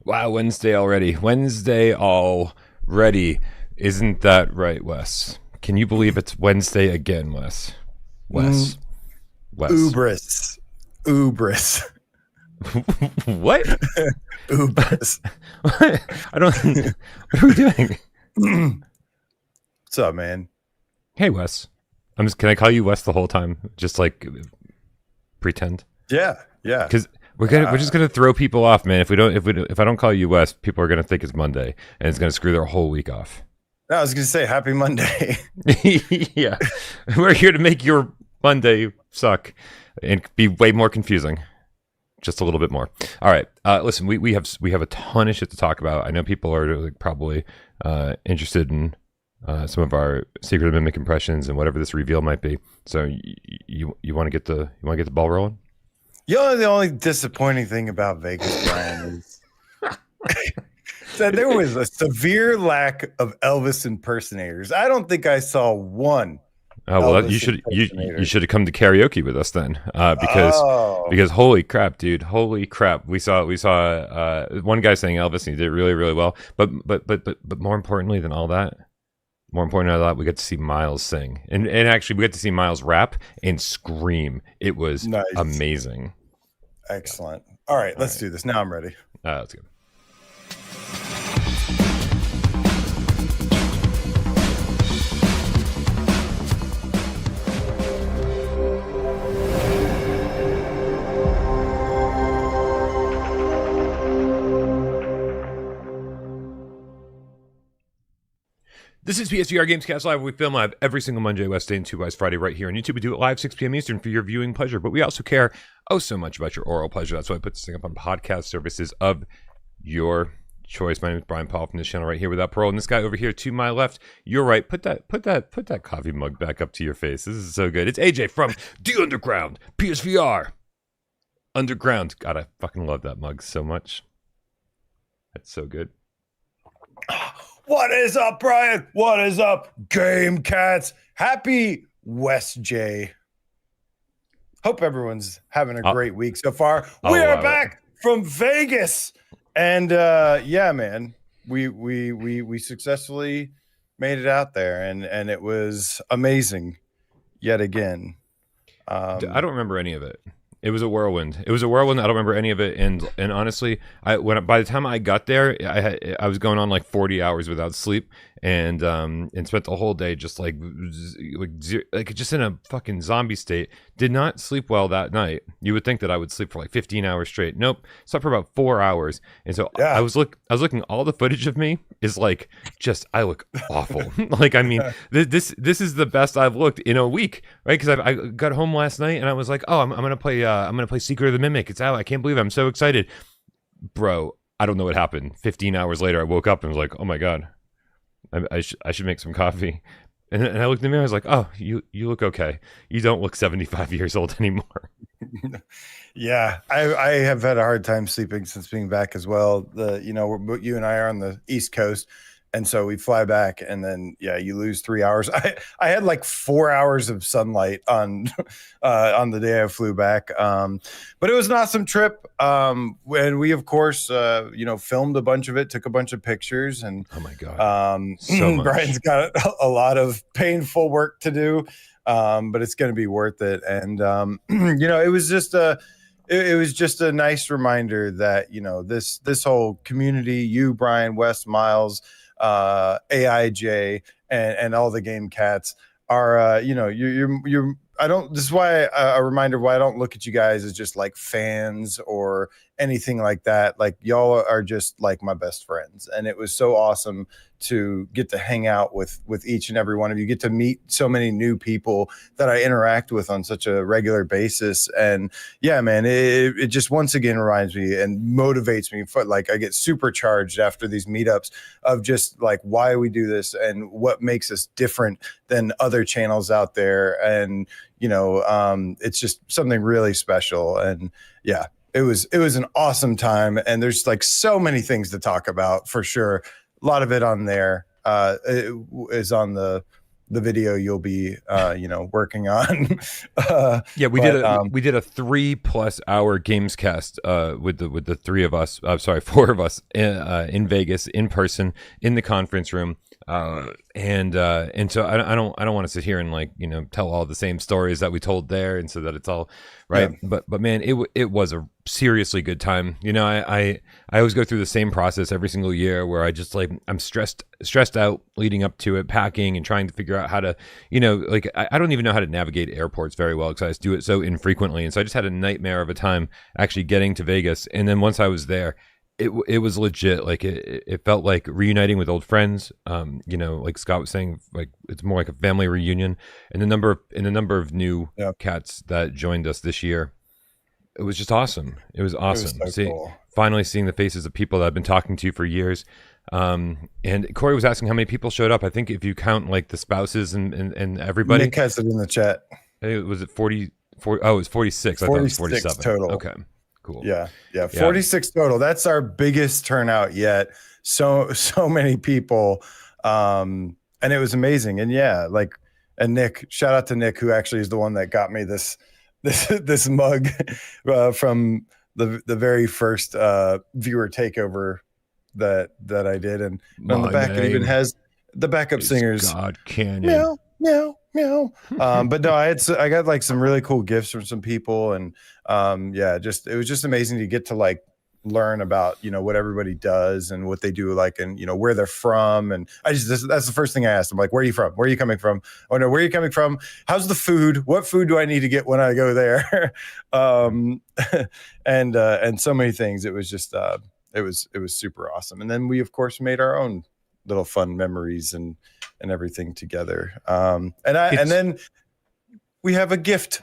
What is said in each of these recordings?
Wow, Wednesday already. Wednesday already. Isn't that right, Wes? Can you believe it's Wednesday again, Wes? Mm, Wes. Wes. Ubris. Ubris. What? Ubris. What? I don't. What are we doing? What's up, man? Hey, Wes. Can I call you Wes the whole time? Just like pretend. Yeah, yeah. Because we're just gonna throw people off, man. If I don't call you Wes, people are gonna think it's Monday, and it's gonna screw their whole week off. I was gonna say happy Monday. Yeah, we're here to make your Monday suck and be way more confusing. Just a little bit more. All right. Listen, we have a ton of shit to talk about. I know people are like, probably interested in some of our secret mimic impressions and whatever this reveal might be. So you want to get the ball rolling? The only disappointing thing about Vegas, Bryan, is that there was a severe lack of Elvis impersonators. I don't think I saw one. Oh well, you should have come to karaoke with us then, because holy crap, dude, holy crap, we saw one guy saying Elvis and he did it really really well, but more importantly than all that, we got to see Miles sing, and actually we got to see Miles rap and scream. It was nice. Amazing. Excellent. All right, let's do this. Now I'm ready. Let's go. This is PSVR Gamescast Live. We film live every single Monday, Wednesday, and 2 Wise Friday right here on YouTube. We do it live 6 p.m. Eastern for your viewing pleasure, but we also care so much about your oral pleasure. That's why I put this thing up on podcast services of your choice. My name is Bryan Paul from this channel right here without Parole, and this guy over here to my left, you're right. Put that coffee mug back up to your face. This is so good. It's AJ from The Underground, PSVR Underground. God, I fucking love that mug so much. That's so good. What is up, Bryan? What is up, Game Cats? Happy West J. Hope everyone's having a great week so far. We are back from Vegas, and yeah, man, we successfully made it out there, and it was amazing yet again. I don't remember any of it. It was a whirlwind. I don't remember any of it. And honestly, by the time I got there, I was going on like 40 hours without sleep, and spent the whole day just like just in a fucking zombie state. Did not sleep well that night. You would think that I would sleep for like 15 hours straight. Nope, slept for about 4 hours. And so yeah. I was looking. All the footage of me is like I look awful. Like, I mean, this is the best I've looked in a week, right? Because I got home last night and I was like, oh, I'm gonna play Secret of the Mimic. It's out. I can't believe it. I'm so excited, bro. I don't know what happened. 15 hours later, I woke up and was like, oh my god, I should make some coffee. And I looked in the mirror. I was like, oh, you look okay. You don't look 75 years old anymore. Yeah, I have had a hard time sleeping since being back as well. You and I are on the East Coast, and so we fly back, and then you lose 3 hours. I had like 4 hours of sunlight on the day I flew back, but it was an awesome trip. And we of course filmed a bunch of it, took a bunch of pictures, and oh my god, so much. Bryan's got a lot of painful work to do, but it's going to be worth it. And it was just a nice reminder that this whole community, you, Bryan, West, Miles, AIJ, and all the Game Cats are you're this is why a reminder why I don't look at you guys as just like fans or anything like that. Like, y'all are just like my best friends, and it was so awesome to get to hang out with each and every one of you, get to meet so many new people that I interact with on such a regular basis. And yeah, man, it just once again reminds me and motivates me for, like, I get supercharged after these meetups of just like why we do this and what makes us different than other channels out there. And it's just something really special. And yeah, it was an awesome time, and there's like so many things to talk about for sure. A lot of it on there is on the the video you'll be working on. Yeah, But we did a 3+ hour games cast with the three of us. Sorry, four of us in Vegas in person in the conference room. And so I don't want to sit here and like tell all the same stories that we told there, and so that it's all right. Yeah. But man, it was a seriously good time. I always go through the same process every single year where I just like I'm stressed out leading up to it, packing and trying to figure out how to I don't even know how to navigate airports very well because I just do it so infrequently, and so I just had a nightmare of a time actually getting to Vegas. And then once I was there, it was legit. Like it felt like reuniting with old friends. Like Scott was saying, like it's more like a family reunion. And the number of new cats that joined us this year, it was just awesome. It was awesome. It was so cool. Finally seeing the faces of people that I've been talking to for years. And Corey was asking how many people showed up. I think if you count like the spouses and everybody, Nick has it in the chat. It was 40. Oh, it was 46. 46 I thought it was 47 total. Okay. Cool. Yeah. 46 total. That's our biggest turnout yet. So many people. And it was amazing. And and Nick, shout out to Nick, who actually is the one that got me this mug from the very first viewer takeover that I did. And on the back, it even has the backup singers. God Canyon. Meow, meow, meow. But no, I got like some really cool gifts from some people, and it was just amazing to get to like learn about what everybody does and what they do, like, and where they're from. And that's the first thing I asked them, like, where are you from? Where are you coming from? Oh no, where are you coming from? How's the food? What food do I need to get when I go there? And so many things. It was just it was super awesome. And then we of course made our own little fun memories and everything together. And then we have a gift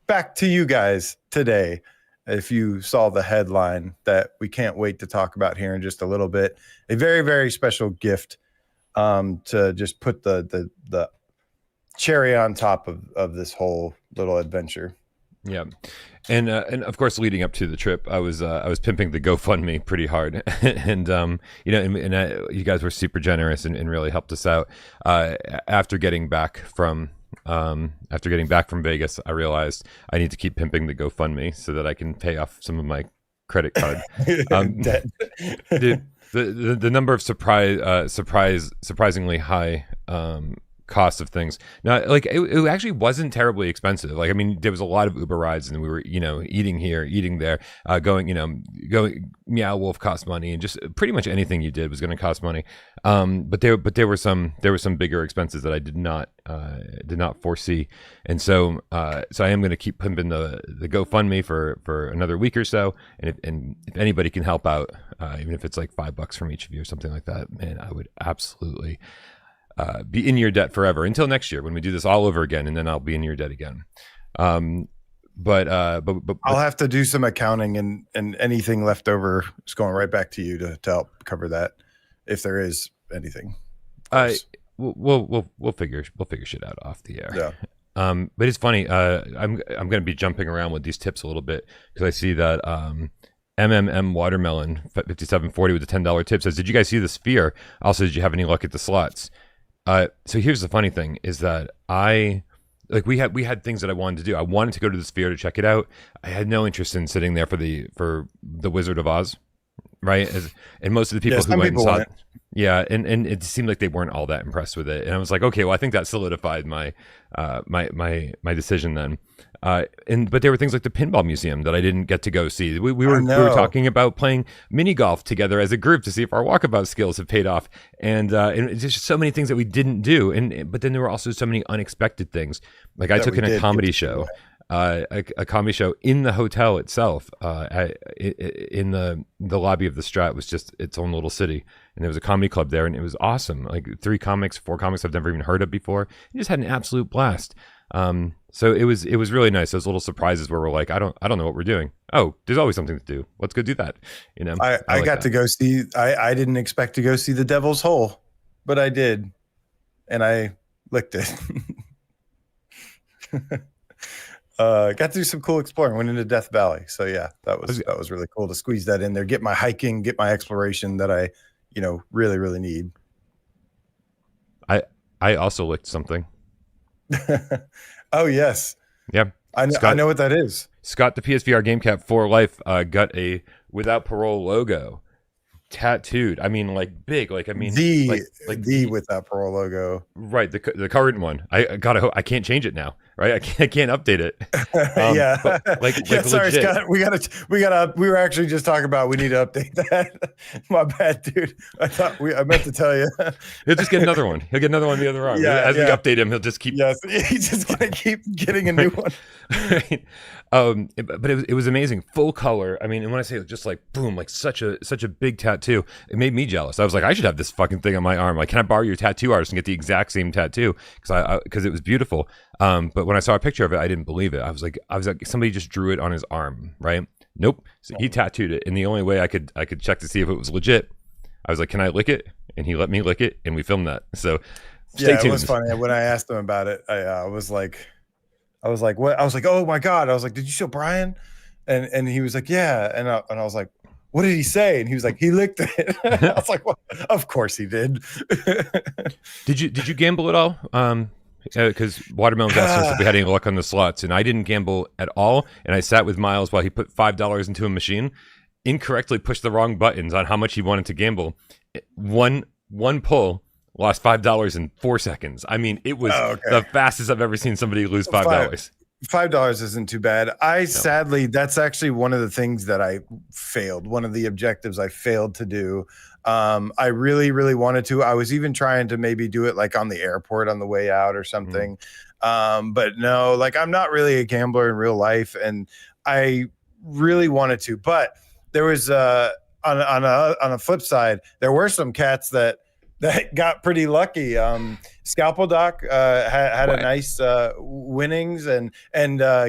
back to you guys today. If you saw the headline, that we can't wait to talk about here in just a little bit, a very, very special gift to just put the cherry on top of this whole little adventure. Yeah. And of course, leading up to the trip, I was pimping the GoFundMe pretty hard, and you guys were super generous and really helped us out. After getting back from Vegas, I realized I need to keep pimping the GoFundMe so that I can pay off some of my credit card. The number of surprisingly high cost of things. Now, like it actually wasn't terribly expensive. Like, I mean, there was a lot of Uber rides, and we were, eating here, eating there, going. Meow Wolf cost money, and just pretty much anything you did was going to cost money. But there were some bigger expenses that I did not foresee, and so I am going to keep pimping the GoFundMe for another week or so, and if anybody can help out, even if it's like $5 from each of you or something like that, man, I would absolutely be in your debt forever until next year when we do this all over again, and then I'll be in your debt again. But I'll have to do some accounting, and anything left over is going right back to you to help cover that, if there is anything. We'll figure shit out off the air. Yeah. But it's funny. I'm going to be jumping around with these tips a little bit because I see that MMM Watermelon 5740 with a $10 tip says, "Did you guys see the Sphere? Also, did you have any luck at the slots?" So here's the funny thing is that we had things that I wanted to do. I wanted to go to the Sphere to check it out. I had no interest in sitting there for the Wizard of Oz, right? And most of the people who went and saw it, and it seemed like they weren't all that impressed with it. And I was like, okay, well, I think that solidified my my decision then. But there were things like the Pinball Museum that I didn't get to go see. We were talking about playing mini golf together as a group to see if our walkabout skills have paid off, and it's just so many things that we didn't do. But then there were also so many unexpected things. Like I took in a comedy show. A comedy show in the hotel itself, in the lobby of the Strat was just its own little city, and there was a comedy club there, and it was awesome. Like 4 comics I've never even heard of before. I just had an absolute blast. So it was really nice. Those little surprises where we're like, I don't know what we're doing. Oh, there's always something to do. Let's go do that. I got to go see. I didn't expect to go see the Devil's Hole, but I did, and I licked it. Got to do some cool exploring. Went into Death Valley, so yeah, that was really cool to squeeze that in there. Get my hiking, get my exploration that I, really, really need. I also licked something. Oh yes, Yeah. I Scott know what that is. Scott the PSVR game cap for life got a Without Parole logo tattooed. I mean, like big. Like I mean, The like the with that Parole logo. right, the current one. I gotta. I can't change it now. Right, I can't update it. Yeah. But Yeah, like sorry, legit. Scott. We were actually just talking about we need to update that. My bad, dude. I meant to tell you. He'll just get another one. He'll get another one on the other arm. Yeah, As we yeah. update him, he'll just keep. Yes. He's just gonna keep getting a new one. Right. But it was amazing, full color. I mean, and when I say just like boom, like such a big tattoo, it made me jealous. I was like, I should have this fucking thing on my arm. Like, can I borrow your tattoo artist and get the exact same tattoo? Because it was beautiful. But when I saw a picture of it, I didn't believe it. I was like, somebody just drew it on his arm, right? Nope. So he tattooed it, and the only way I could check to see if it was legit, I was like, can I lick it? And he let me lick it, and we filmed that. So stay tuned. It was funny when I asked him about it. I was like, what? I was like, oh my god! I was like, did you show Bryan? And he was like, yeah. And I was like, what did he say? And he was like, he licked it. I was like, well, of course he did. Did you gamble at all? Because Watermelon was asking us if we had any luck on the slots, and I didn't gamble at all. And I sat with Miles while he put $5 into a machine, incorrectly pushed the wrong buttons on how much he wanted to gamble. One pull lost $5 in 4 seconds. I mean, it was the fastest I've ever seen somebody lose $5. $5 isn't too bad. Sadly, that's actually one of the things that I failed. One of the objectives I failed to do. I really, really wanted to. I was even trying to maybe do it like on the airport on the way out or something. But no, like I'm not really a gambler in real life, and I really wanted to. But there was on a flip side, there were some cats that got pretty lucky. Scalpel Doc had a nice winnings, and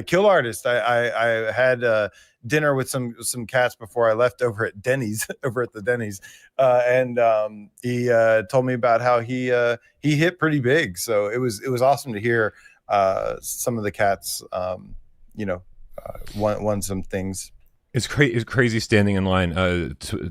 Kill Artist. I had dinner with some cats before I left over at Denny's, over at the Denny's, and he told me about how he hit pretty big. So it was awesome to hear some of the cats, won some things. It's crazy standing in line.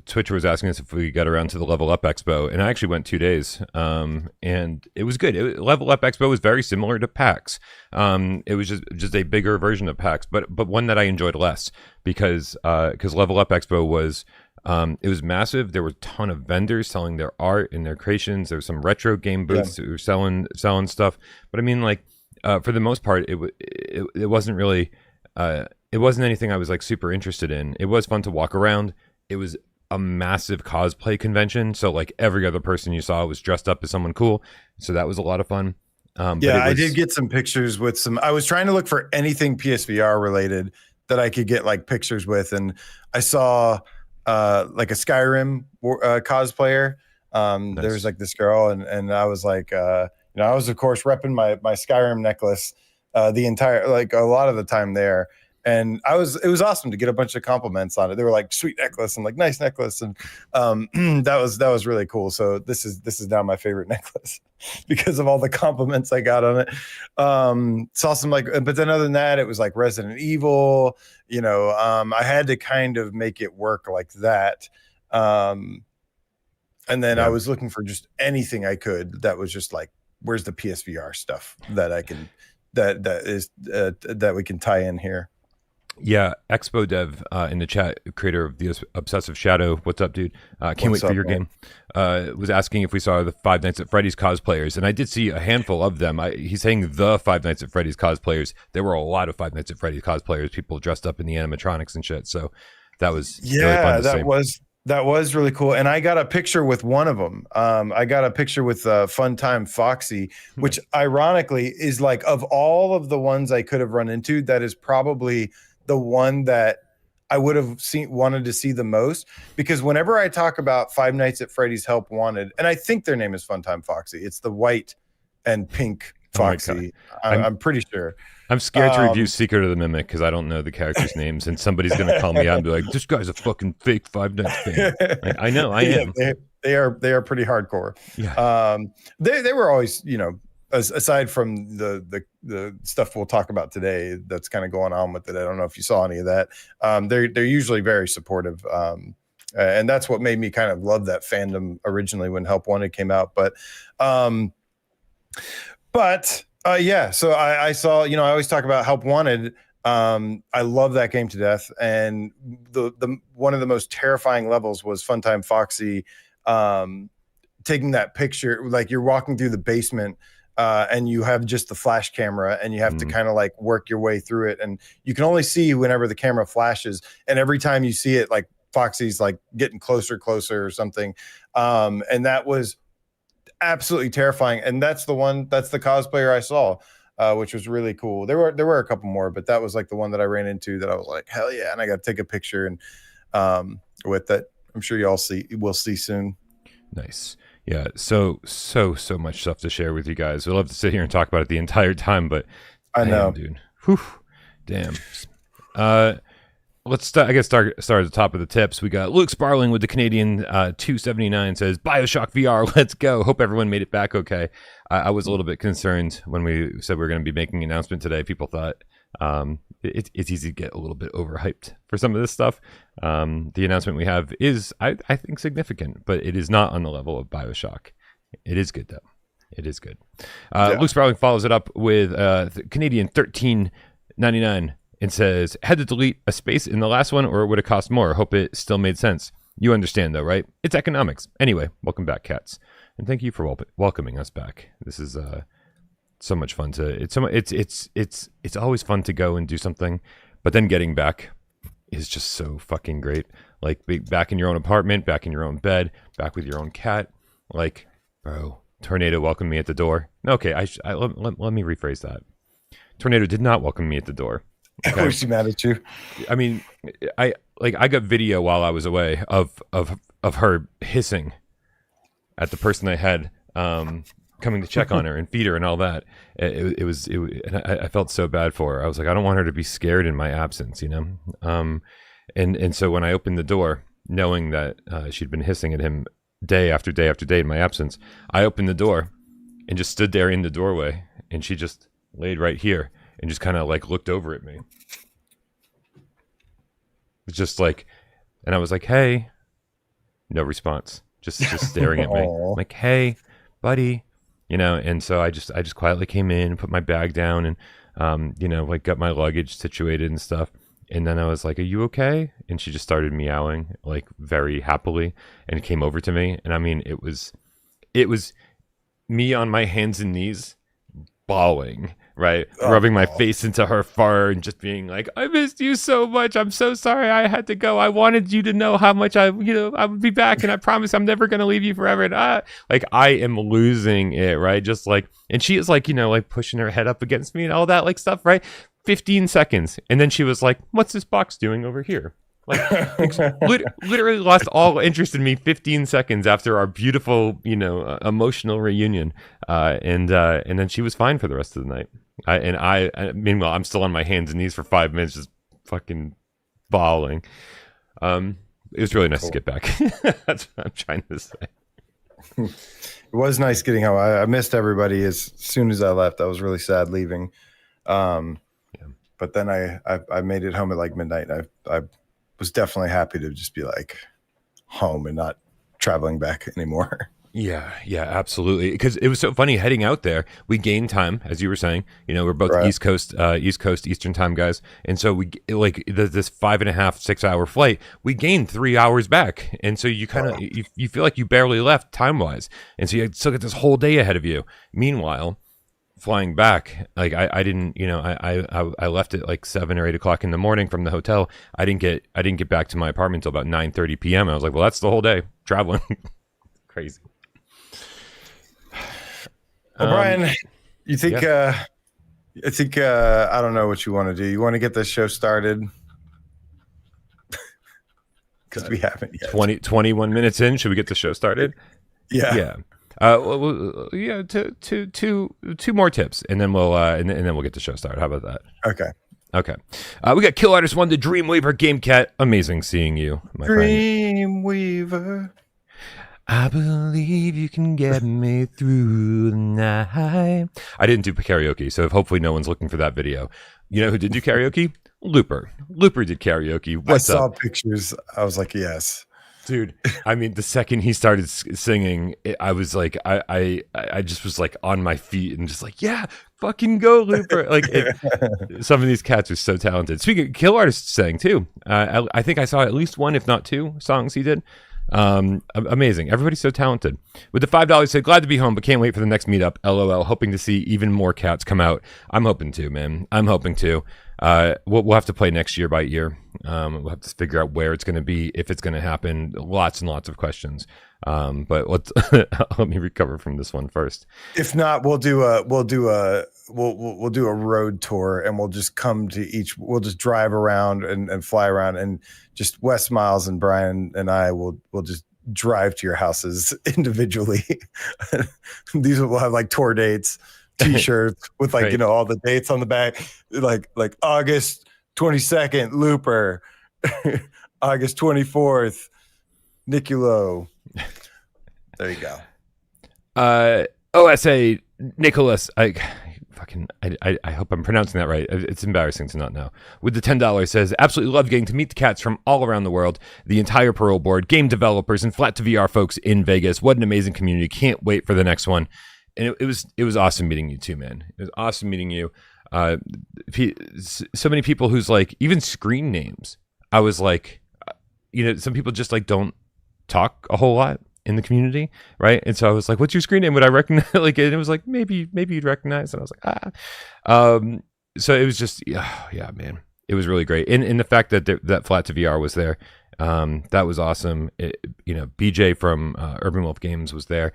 Twitcher was asking us if we got around to the Level Up Expo, and I actually went 2 days, and it was good. Level Up Expo was very similar to PAX. It was just a bigger version of PAX, but one that I enjoyed less because Level Up Expo was it was massive. There were a ton of vendors selling their art and their creations. There were some retro game booths that were selling stuff. But I mean, like for the most part, it wasn't really. It wasn't anything I was like super interested in. It was fun to walk around. It was a massive cosplay convention, so like every other person you saw was dressed up as someone cool. So that was a lot of fun. I did get some pictures with some. I was trying to look for anything PSVR related that I could get like pictures with, and I saw like a Skyrim cosplayer. Nice. There was like this girl, and I was like, I was of course repping my Skyrim necklace the entire, like a lot of the time there. And it was awesome to get a bunch of compliments on it. They were like, sweet necklace and like nice necklace. And that was really cool. So this is now my favorite necklace because of all the compliments I got on it. Saw some but then other than that, it was like Resident Evil, I had to kind of make it work like that. And then I was looking for just anything I could that was just like, where's the PSVR stuff that I can, that we can tie in here. Yeah, Expo Dev in the chat, creator of the Obsessive Shadow. What's up, dude? Can't wait for your game. Was asking if we saw the Five Nights at Freddy's cosplayers, and I did see a handful of them. He's saying the Five Nights at Freddy's cosplayers. There were a lot of Five Nights at Freddy's cosplayers, people dressed up in the animatronics and shit. So that was really fun to see. That was really cool. And I got a picture with one of them. I got a picture with Funtime Foxy, which ironically is like, of all of the ones I could have run into, that is probably the one that I would have wanted to see the most, because whenever I talk about Five Nights at Freddy's Help Wanted, and I think their name is Funtime Foxy, it's the white and pink Foxy. I'm pretty sure. I'm scared to review Secret of the Mimic because I don't know the characters' names, and somebody's going to call me out and be like, "This guy's a fucking fake Five Nights fan." I know, I am. They are pretty hardcore. Yeah. They were always, aside from the stuff we'll talk about today that's kind of going on with it. I don't know if you saw any of that. They're usually very supportive. And that's what made me kind of love that fandom originally when Help Wanted came out. But But yeah, so I saw, you know, I always talk about Help Wanted. I love that game to death, and the one of the most terrifying levels was Funtime Foxy taking that picture. Like you're walking through the basement, and you have just the flash camera, and you have to kind of like work your way through it, and you can only see whenever the camera flashes, and every time you see it, like Foxy's like getting closer or something, and that was absolutely terrifying. And that's the cosplayer I saw, which was really cool. There were a couple more, but that was like the one that I ran into that I was like, hell yeah. And I got to take a picture and with that. I'm sure we'll see soon. Nice. Yeah. So much stuff to share with you guys. We'd love to sit here and talk about it the entire time, but I know, dude. Whew, damn. Let's start at the top of the tips. We got Luke Sparling with the Canadian 279 says, BioShock VR, let's go. Hope everyone made it back okay. I was a little bit concerned when we said we were going to be making an announcement today. People thought it's easy to get a little bit overhyped for some of this stuff. The announcement we have is, I think, significant, but it is not on the level of BioShock. It is good, though. It is good. Luke Sparling follows it up with Canadian 1399. It says, had to delete a space in the last one or it would have cost more. Hope it still made sense. You understand though, right? It's economics. Anyway, welcome back, cats. And thank you for welcoming us back. This is so much fun it's always fun to go and do something, but then getting back is just so fucking great. Like back in your own apartment, back in your own bed, back with your own cat. Like, bro, Tornado welcomed me at the door. Okay, let me rephrase that. Tornado did not welcome me at the door. Okay. Was she mad at you? I mean, I got video while I was away of her hissing at the person I had coming to check on her and feed her and all that. I felt so bad for her. I was like, I don't want her to be scared in my absence, you know. And so when I opened the door, knowing that she'd been hissing at him day after day after day in my absence, I opened the door and just stood there in the doorway, and she just laid right here and just kind of like looked over at me. It's just like, and I was like, hey, no response, just staring at me. I'm like, hey, buddy, you know. And so I just quietly came in, put my bag down, and you know, like got my luggage situated and stuff. And then I was like, are you okay? And she just started meowing like very happily and came over to me. And I mean, it was me on my hands and knees bawling, right? Rubbing my face into her fur and just being like, I missed you so much. I'm so sorry I had to go. I wanted you to know how much I would be back, and I promise I'm never going to leave you forever. And I am losing it, right? Just like, and she is like, you know, like pushing her head up against me and all that like stuff, right? 15 seconds. And then she was like, what's this box doing over here? Like literally lost all interest in me 15 seconds after our beautiful, you know, emotional reunion. And then she was fine for the rest of the night. Meanwhile, I'm still on my hands and knees for 5 minutes, just fucking bawling. It was really nice to get back. That's what I'm trying to say. It was nice getting home. I missed everybody as soon as I left. I was really sad leaving. But then I made it home at like midnight. I was definitely happy to just be like home and not traveling back anymore. Yeah, absolutely. Because it was so funny heading out there. We gained time, as you were saying. You know, we're both right. East Coast Eastern time guys, and so we like this 5.5 6 hour flight. We gained 3 hours back, and so you kind of you feel like you barely left time wise, and so you still get this whole day ahead of you. Meanwhile, flying back, like I didn't, you know, I left at like 7 or 8 o'clock in the morning from the hotel. I didn't get back to my apartment until about 9:30 p.m. I was like, well, that's the whole day traveling. Crazy. Well, Bryan, you think? I don't know what you want to do. You want to get this show started? Because we haven't yet. 21 minutes in, should we get the show started? Yeah. Two more tips, and then we'll get the show started. How about that? Okay. We got Kill Artist 1, the Dreamweaver Game Cat. Amazing seeing you, my friend. Dreamweaver. I believe you can get me through the night. I didn't do karaoke, so hopefully no one's looking for that video. You know who did do karaoke? Looper. Looper did karaoke. What's up? I saw pictures. I was like, yes. Dude, I mean, the second he started singing, I was like, I just was like on my feet and just like, yeah, fucking go, Looper. Like, some of these cats are so talented. Speaking of, Kill Artist sang too. I think I saw at least one, if not two, songs he did. Amazing. Everybody's so talented. With the $5, said, glad to be home, but can't wait for the next meetup. LOL. Hoping to see even more cats come out. I'm hoping to, man. I'm hoping to. We'll have to play next year by year. We'll have to figure out where it's going to be, if it's going to happen. Lots and lots of questions. But let me recover from this one first. If not, we'll do a road tour, and we'll just come to we'll just drive around and fly around, and just Wes Miles and Bryan and I will just drive to your houses individually. These will have like tour dates, T-shirts with like, right, all the dates on the back, like August 22nd, Looper, August 24th, Niculo. There you go. OSA Nicholas, I hope I'm pronouncing that right. It's embarrassing to not know. With the $10 says, absolutely love getting to meet the cats from all around the world, the entire Parole board, game developers, and Flat to VR folks in Vegas. What an amazing community. Can't wait for the next one. And it was awesome meeting you too, man. It was awesome meeting you. So many people whose like even screen names, I was like, some people just like don't talk a whole lot in the community, right? And so I was like, what's your screen name? Would I recognize? Like, and it was like, maybe you'd recognize. And I was like, so it was just, yeah, man, it was really great. And the fact that that Flat to VR was there, that was awesome. BJ from Urban Wolf Games was there.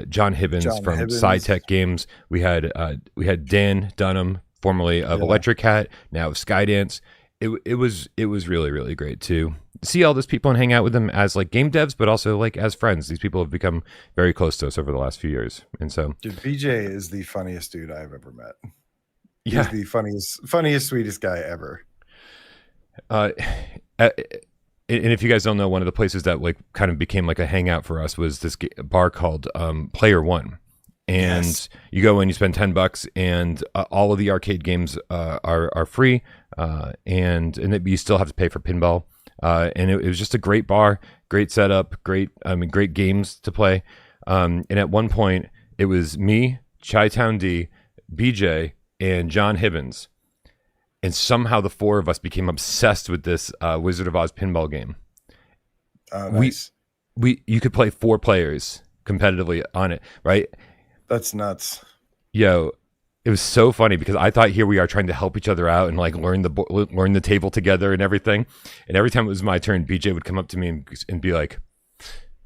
John Hibbins from SciTech Games. We had Dan Dunham, formerly of Electric Cat, now of Skydance. It was really, really great to see all those people and hang out with them as like game devs, but also like as friends. These people have become very close to us over the last few years. And so, dude, BJ is the funniest dude I've ever met. Yeah. He's the funniest, sweetest guy ever. And if you guys don't know, one of the places that like kind of became like a hangout for us was this bar called Player One. And you go in, you spend $10, and all of the arcade games are free, and you still have to pay for pinball. And it was just a great bar, great setup, great games to play. And at one point, it was me, Chi-Town D, BJ, and John Hibbins. And somehow the four of us became obsessed with this Wizard of Oz pinball game. Nice. You could play 4 players competitively on it, right? That's nuts. Yo, it was so funny because I thought here we are trying to help each other out and like learn the table together and everything. And every time it was my turn, BJ would come up to me and be like,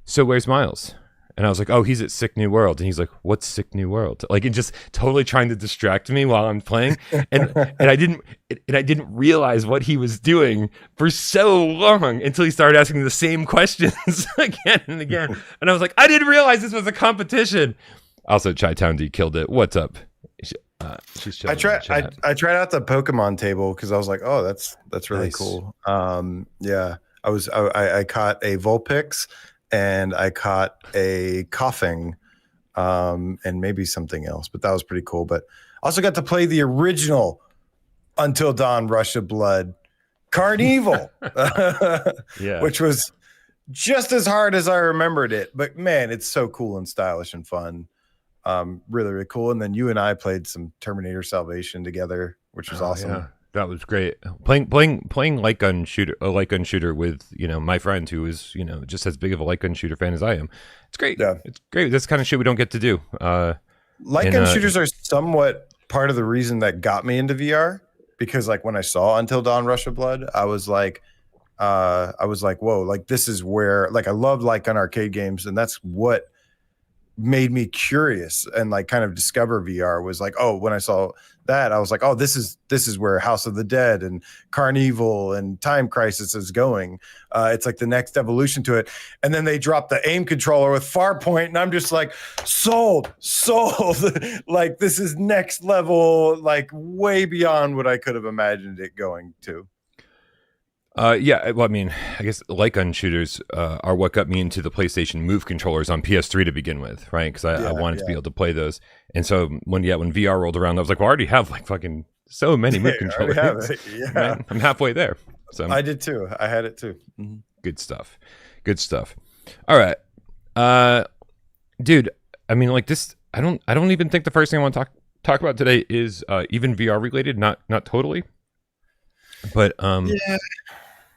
"So where's Miles?" And I was like, "Oh, he's at Sick New World." And he's like, "What's Sick New World?" Like, and just totally trying to distract me while I'm playing. And I didn't realize what he was doing for so long until he started asking the same questions again and again. And I was like, I didn't realize this was a competition. Also, Chi-Town D killed it. What's up? She's chilling. I tried out the Pokemon table because I was like, oh, that's really cool. Yeah, I caught a Vulpix and I caught a Coughing, and maybe something else, but that was pretty cool. But I also got to play the original Until Dawn Rush of Blood Carnival, which was just as hard as I remembered it. But man, it's so cool and stylish and fun. Really, really cool. And then you and I played some Terminator Salvation together, which was awesome. Yeah, that was great. Playing light gun shooter with my friend who is just as big of a light gun shooter fan as I am. It's great. Yeah, it's great. That's the kind of shit we don't get to do. Light gun shooters are somewhat part of the reason that got me into VR, because like when I saw Until Dawn Rush of Blood, I was like, whoa, like this is where, like, I love light gun arcade games, and that's what made me curious and like kind of discover VR. Was like, oh, when I saw that, I was like, oh, this is where House of the Dead and Carnival and Time Crisis is going. It's like the next evolution to it. And then they dropped the aim controller with Farpoint, and I'm just like, sold. Like, this is next level, like way beyond what I could have imagined it going to. Yeah, well, I mean, I guess light gun shooters are what got me into the PlayStation Move controllers on PS3 to begin with, right? Because I wanted to be able to play those. And so when VR rolled around, I was like, well, I already have like fucking so many Move controllers. Yeah, I'm halfway there. So I did too. I had it too. Good stuff. Good stuff. All right, dude. I mean, like this. I don't even think the first thing I want to talk about today is even VR related. Not totally. But Yeah.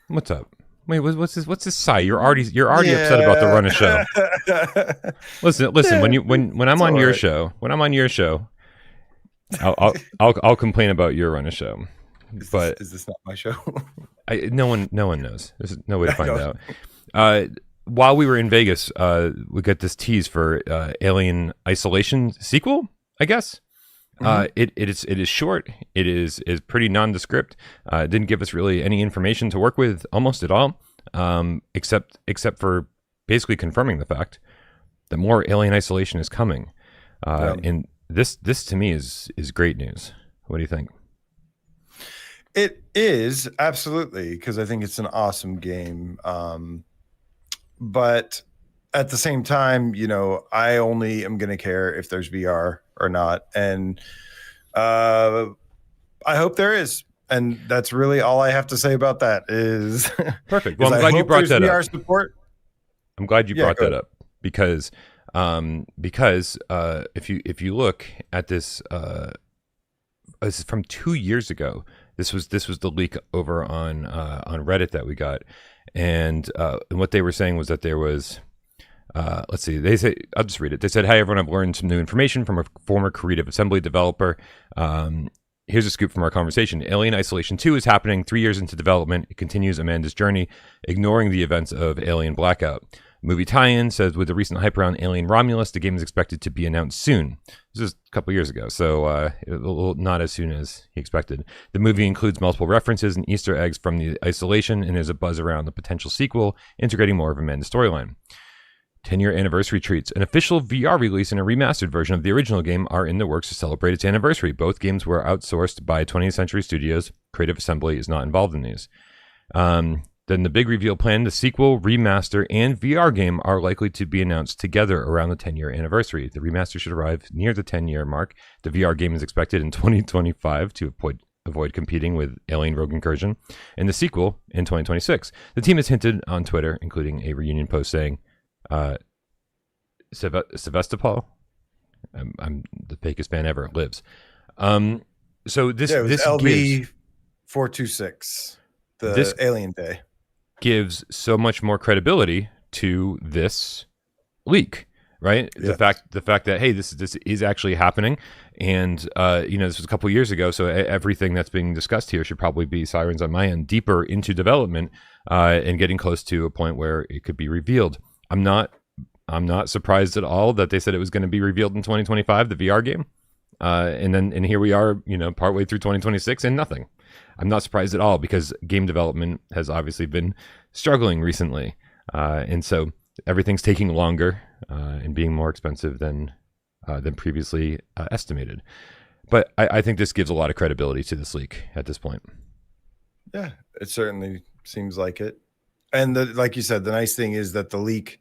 what's up? Wait, what's this sigh? You're already upset about the run of show. Listen. When I'm on your show, I'll complain about your run of show. But is this not my show? no one knows. There's no way to find out. While we were in Vegas, we got this tease for Alien Isolation sequel, I guess. It is short. It is pretty nondescript. It didn't give us really any information to work with almost at all, except for basically confirming the fact that more Alien Isolation is coming. And this to me is great news. What do you think? It is, absolutely, because I think it's an awesome game. But at the same time, you know, I only am going to care if there's VR or not. And I hope there is. And that's really all I have to say about that is perfect. Well, I'm glad you brought that VR up. Support. I'm glad you brought that up because if you look at this, this is from 2 years ago. This was the leak over on Reddit that we got, and what they were saying was that there was, let's see, they say, I'll just read it. They said, "Hi everyone, I've learned some new information from a former Creative Assembly developer. Here's a scoop from our conversation. Alien Isolation 2 is happening 3 years into development. It continues Amanda's journey, ignoring the events of Alien Blackout. Movie tie-in says, with the recent hype around Alien Romulus, the game is expected to be announced soon." This is a couple years ago, so not as soon as he expected. The movie includes multiple references and Easter eggs from the Isolation, and there's a buzz around the potential sequel, integrating more of Amanda's storyline. 10-year anniversary treats. An official VR release and a remastered version of the original game are in the works to celebrate its anniversary. Both games were outsourced by 20th Century Studios. Creative Assembly is not involved in these. Then the big reveal plan, the sequel, remaster, and VR game are likely to be announced together around the 10-year anniversary. The remaster should arrive near the 10-year mark. The VR game is expected in 2025 to avoid competing with Alien Rogue Incursion, and the sequel in 2026. The team has hinted on Twitter, including a reunion post saying, Sevastopol, I'm the fakest fan ever, lives. So this LB 426, the Alien Day, gives so much more credibility to this leak, right? Yes. The fact that, hey, this is actually happening, and this was a couple years ago, so everything that's being discussed here should probably be sirens on my end, deeper into development, and getting close to a point where it could be revealed. I'm not surprised at all that they said it was going to be revealed in 2025, the VR game, and here we are, partway through 2026 and nothing. I'm not surprised at all because game development has obviously been struggling recently, and so everything's taking longer and being more expensive than previously estimated. But I think this gives a lot of credibility to this leak at this point. Yeah, it certainly seems like it. And like you said, the nice thing is that the leak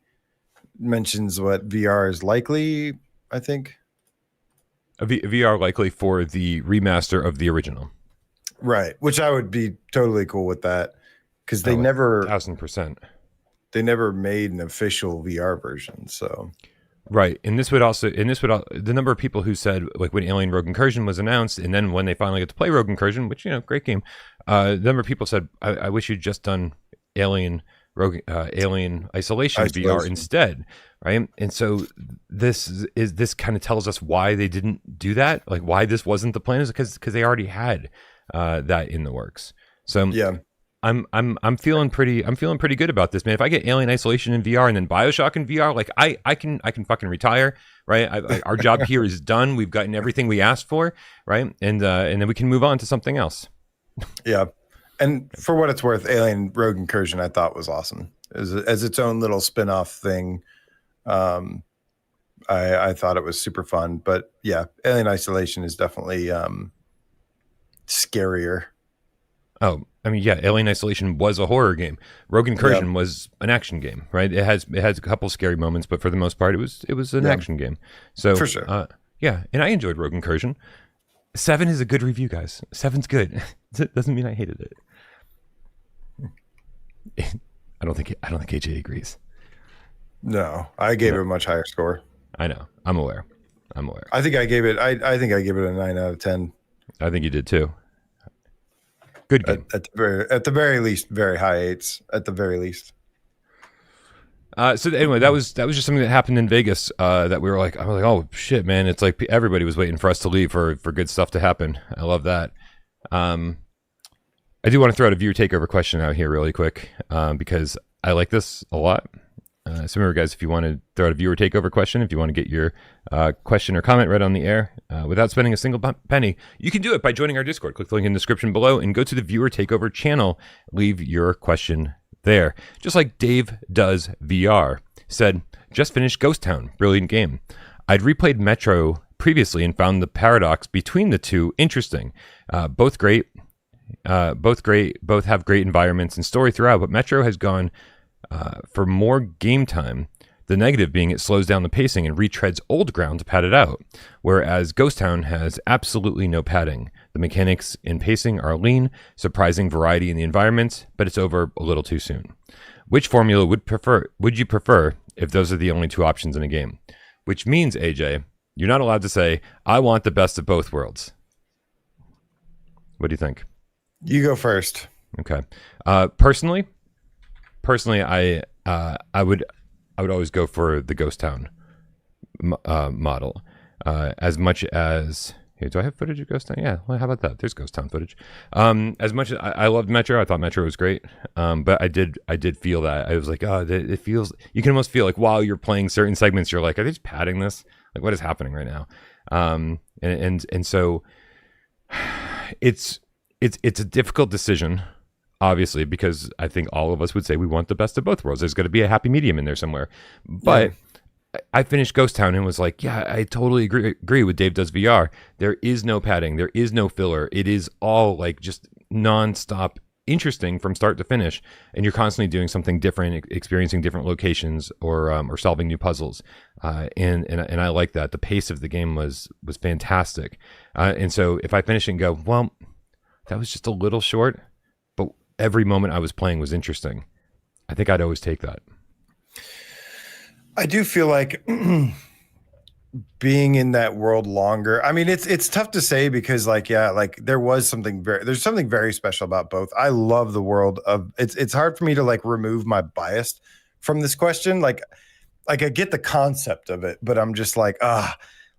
mentions what VR is likely, I think. VR likely for the remaster of the original. Right, which I would be totally cool with that, because they never 1,000%. They never made an official VR version, so right. And this would the number of people who said, like, when Alien Rogue Incursion was announced, and then when they finally get to play Rogue Incursion, which great game, the number of people said, I wish you'd just done Alien Isolation VR instead, right? And so this kind of tells us why they didn't do that, like why this wasn't the plan, is because they already had that in the works. So yeah, I'm feeling pretty good about this, man. If I get Alien Isolation in VR and then BioShock in VR, like I can fucking retire, right? Our job here is done. We've gotten everything we asked for, right? And then we can move on to something else. Yeah. And for what it's worth, Alien Rogue Incursion I thought was awesome as its own little spin-off thing. I thought it was super fun, but yeah, Alien Isolation is definitely scarier. Oh, I mean, yeah, Alien Isolation was a horror game. Rogue Incursion was an action game, right? It has a couple scary moments, but for the most part, it was an action game. So for sure, yeah, and I enjoyed Rogue Incursion. 7 is a good review, guys. 7's good. It doesn't mean I hated it. I don't think AJ agrees. No, I gave it a much higher score. I know. I'm aware. I think I gave it. I think I gave it a 9 out of 10. I think you did too. Good game. At the very least, very high 8s. At the very least. So anyway, that was just something that happened in Vegas. That we were like, I was like, oh shit, man! It's like everybody was waiting for us to leave for good stuff to happen. I love that. I do want to throw out a viewer takeover question out here really quick because I like this a lot. So remember, guys, if you want to throw out a viewer takeover question, if you want to get your question or comment read on the air without spending a single penny, you can do it by joining our Discord. Click the link in the description below and go to the viewer takeover channel. Leave your question there. Just like Dave Does VR said, just finished Ghost Town. Brilliant game. I'd replayed Metro previously and found the paradox between the two interesting. Both great. Both have great environments and story throughout, but Metro has gone for more game time, the negative being it slows down the pacing and retreads old ground to pad it out, whereas Ghost Town has absolutely no padding. The mechanics in pacing are lean, surprising variety in the environments, but it's over a little too soon. Which formula would you prefer if those are the only two options in a game? Which means, AJ, you're not allowed to say, I want the best of both worlds. What do you think? You go first. Okay. Personally, I would always go for the Ghost Town model. As much as here, do I have footage of Ghost Town? Yeah. Well, how about that? There's Ghost Town footage. As much as I loved Metro, I thought Metro was great. But I did feel that I was like, oh, it feels. You can almost feel like while you're playing certain segments, you're like, are they just padding this? Like, what is happening right now? And so it's a difficult decision. Obviously, because I think all of us would say we want the best of both worlds. There's got to be a happy medium in there somewhere. But yeah. I finished Ghost Town and was like, yeah, I totally agree with Dave Does VR. There is no padding. There is no filler. It is all like just nonstop interesting from start to finish. And you're constantly doing something different, experiencing different locations or solving new puzzles. And I like that. The pace of the game was fantastic. And so if I finish and go, well, that was just a little short, every moment I was playing was interesting, I think I'd always take that. I do feel like being in that world longer. I mean, it's tough to say because there's something very special about both. I love the world of it's hard for me to like remove my bias from this question. Like I get the concept of it, but I'm just like,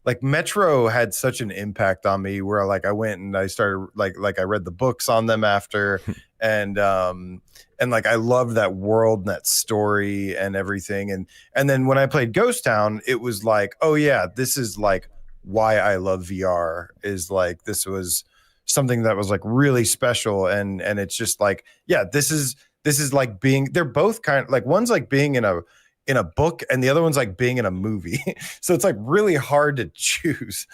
like Metro had such an impact on me where like I went and I started like I read the books on them after and like I loved that world and that story and everything. And then when I played Ghost Town, it was like, oh yeah, this is like why I love VR is like this was something that was like really special and it's just like, yeah, this is like they're both kind of like one's like being in a book and the other one's like being in a movie. So it's like really hard to choose.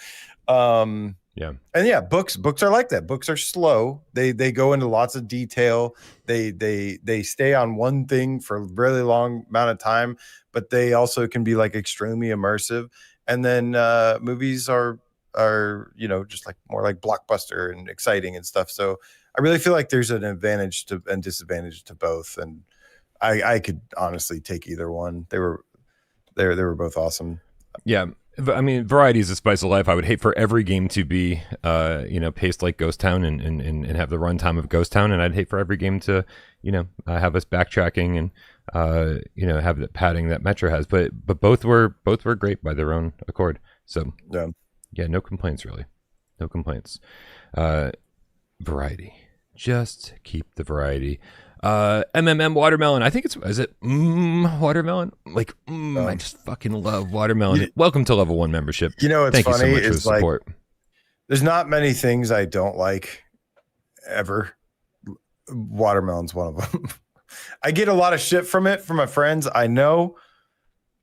Yeah. And yeah, books are like that. Books are slow. They go into lots of detail. They stay on one thing for a really long amount of time, but they also can be like extremely immersive. And then movies are just like more like blockbuster and exciting and stuff. So I really feel like there's an advantage and disadvantage to both. And I could honestly take either one. They were both awesome. Yeah. I mean, variety is the spice of life. I would hate for every game to be, paced like Ghost Town and have the runtime of Ghost Town. And I'd hate for every game to, have us backtracking and, have the padding that Metro has. But both were great by their own accord. So yeah, no complaints really. No complaints. Variety. Just keep the variety. Watermelon. I think is it watermelon? Like I just fucking love watermelon. Welcome to level 1 membership. It's Thank funny. You so much for the support. There's not many things I don't like ever. Watermelon's one of them. I get a lot of shit from it from my friends. I know.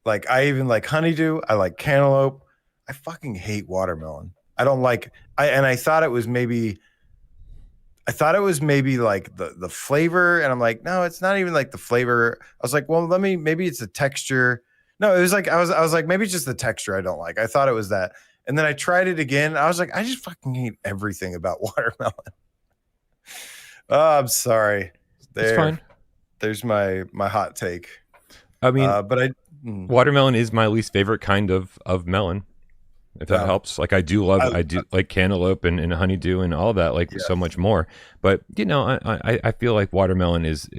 Like I even like honeydew. I like cantaloupe. I fucking hate watermelon. I don't like. I thought it was maybe like the flavor, and I'm like, no, it's not even like the flavor. I was like, well, maybe it's the texture. No, it was like I was like, maybe it's just the texture I don't like. I thought it was that, and then I tried it again. I was like, I just fucking hate everything about watermelon. Oh, I'm sorry. It's fine. there's my hot take. I mean, but watermelon is my least favorite kind of melon. If that helps. Like I do like cantaloupe and honeydew and all that, like so much more. But I feel like watermelon is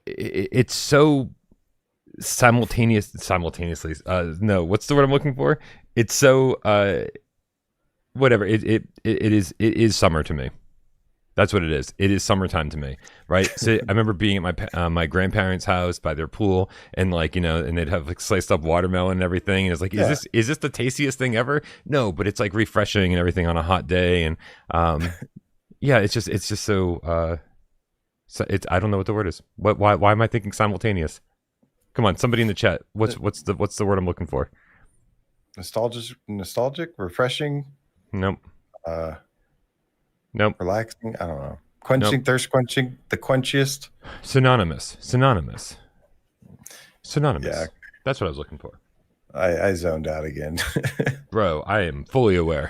it's so simultaneously. No, what's the word I'm looking for? It's so whatever. It is summer to me. That's what it is. It is summertime to me, right? So I remember being at my grandparents' house by their pool, and and they'd have like sliced up watermelon and everything. And it's like, is this the tastiest thing ever? No, but it's like refreshing and everything on a hot day. And it's just so. I don't know what the word is. Why am I thinking simultaneous? Come on, somebody in the chat. What's the word I'm looking for? Nostalgic, refreshing. Nope. Nope. Relaxing. I don't know. Quenching, nope. Thirst quenching, the quenchiest. Synonymous. Yeah. That's what I was looking for. I zoned out again. Bro, I am fully aware.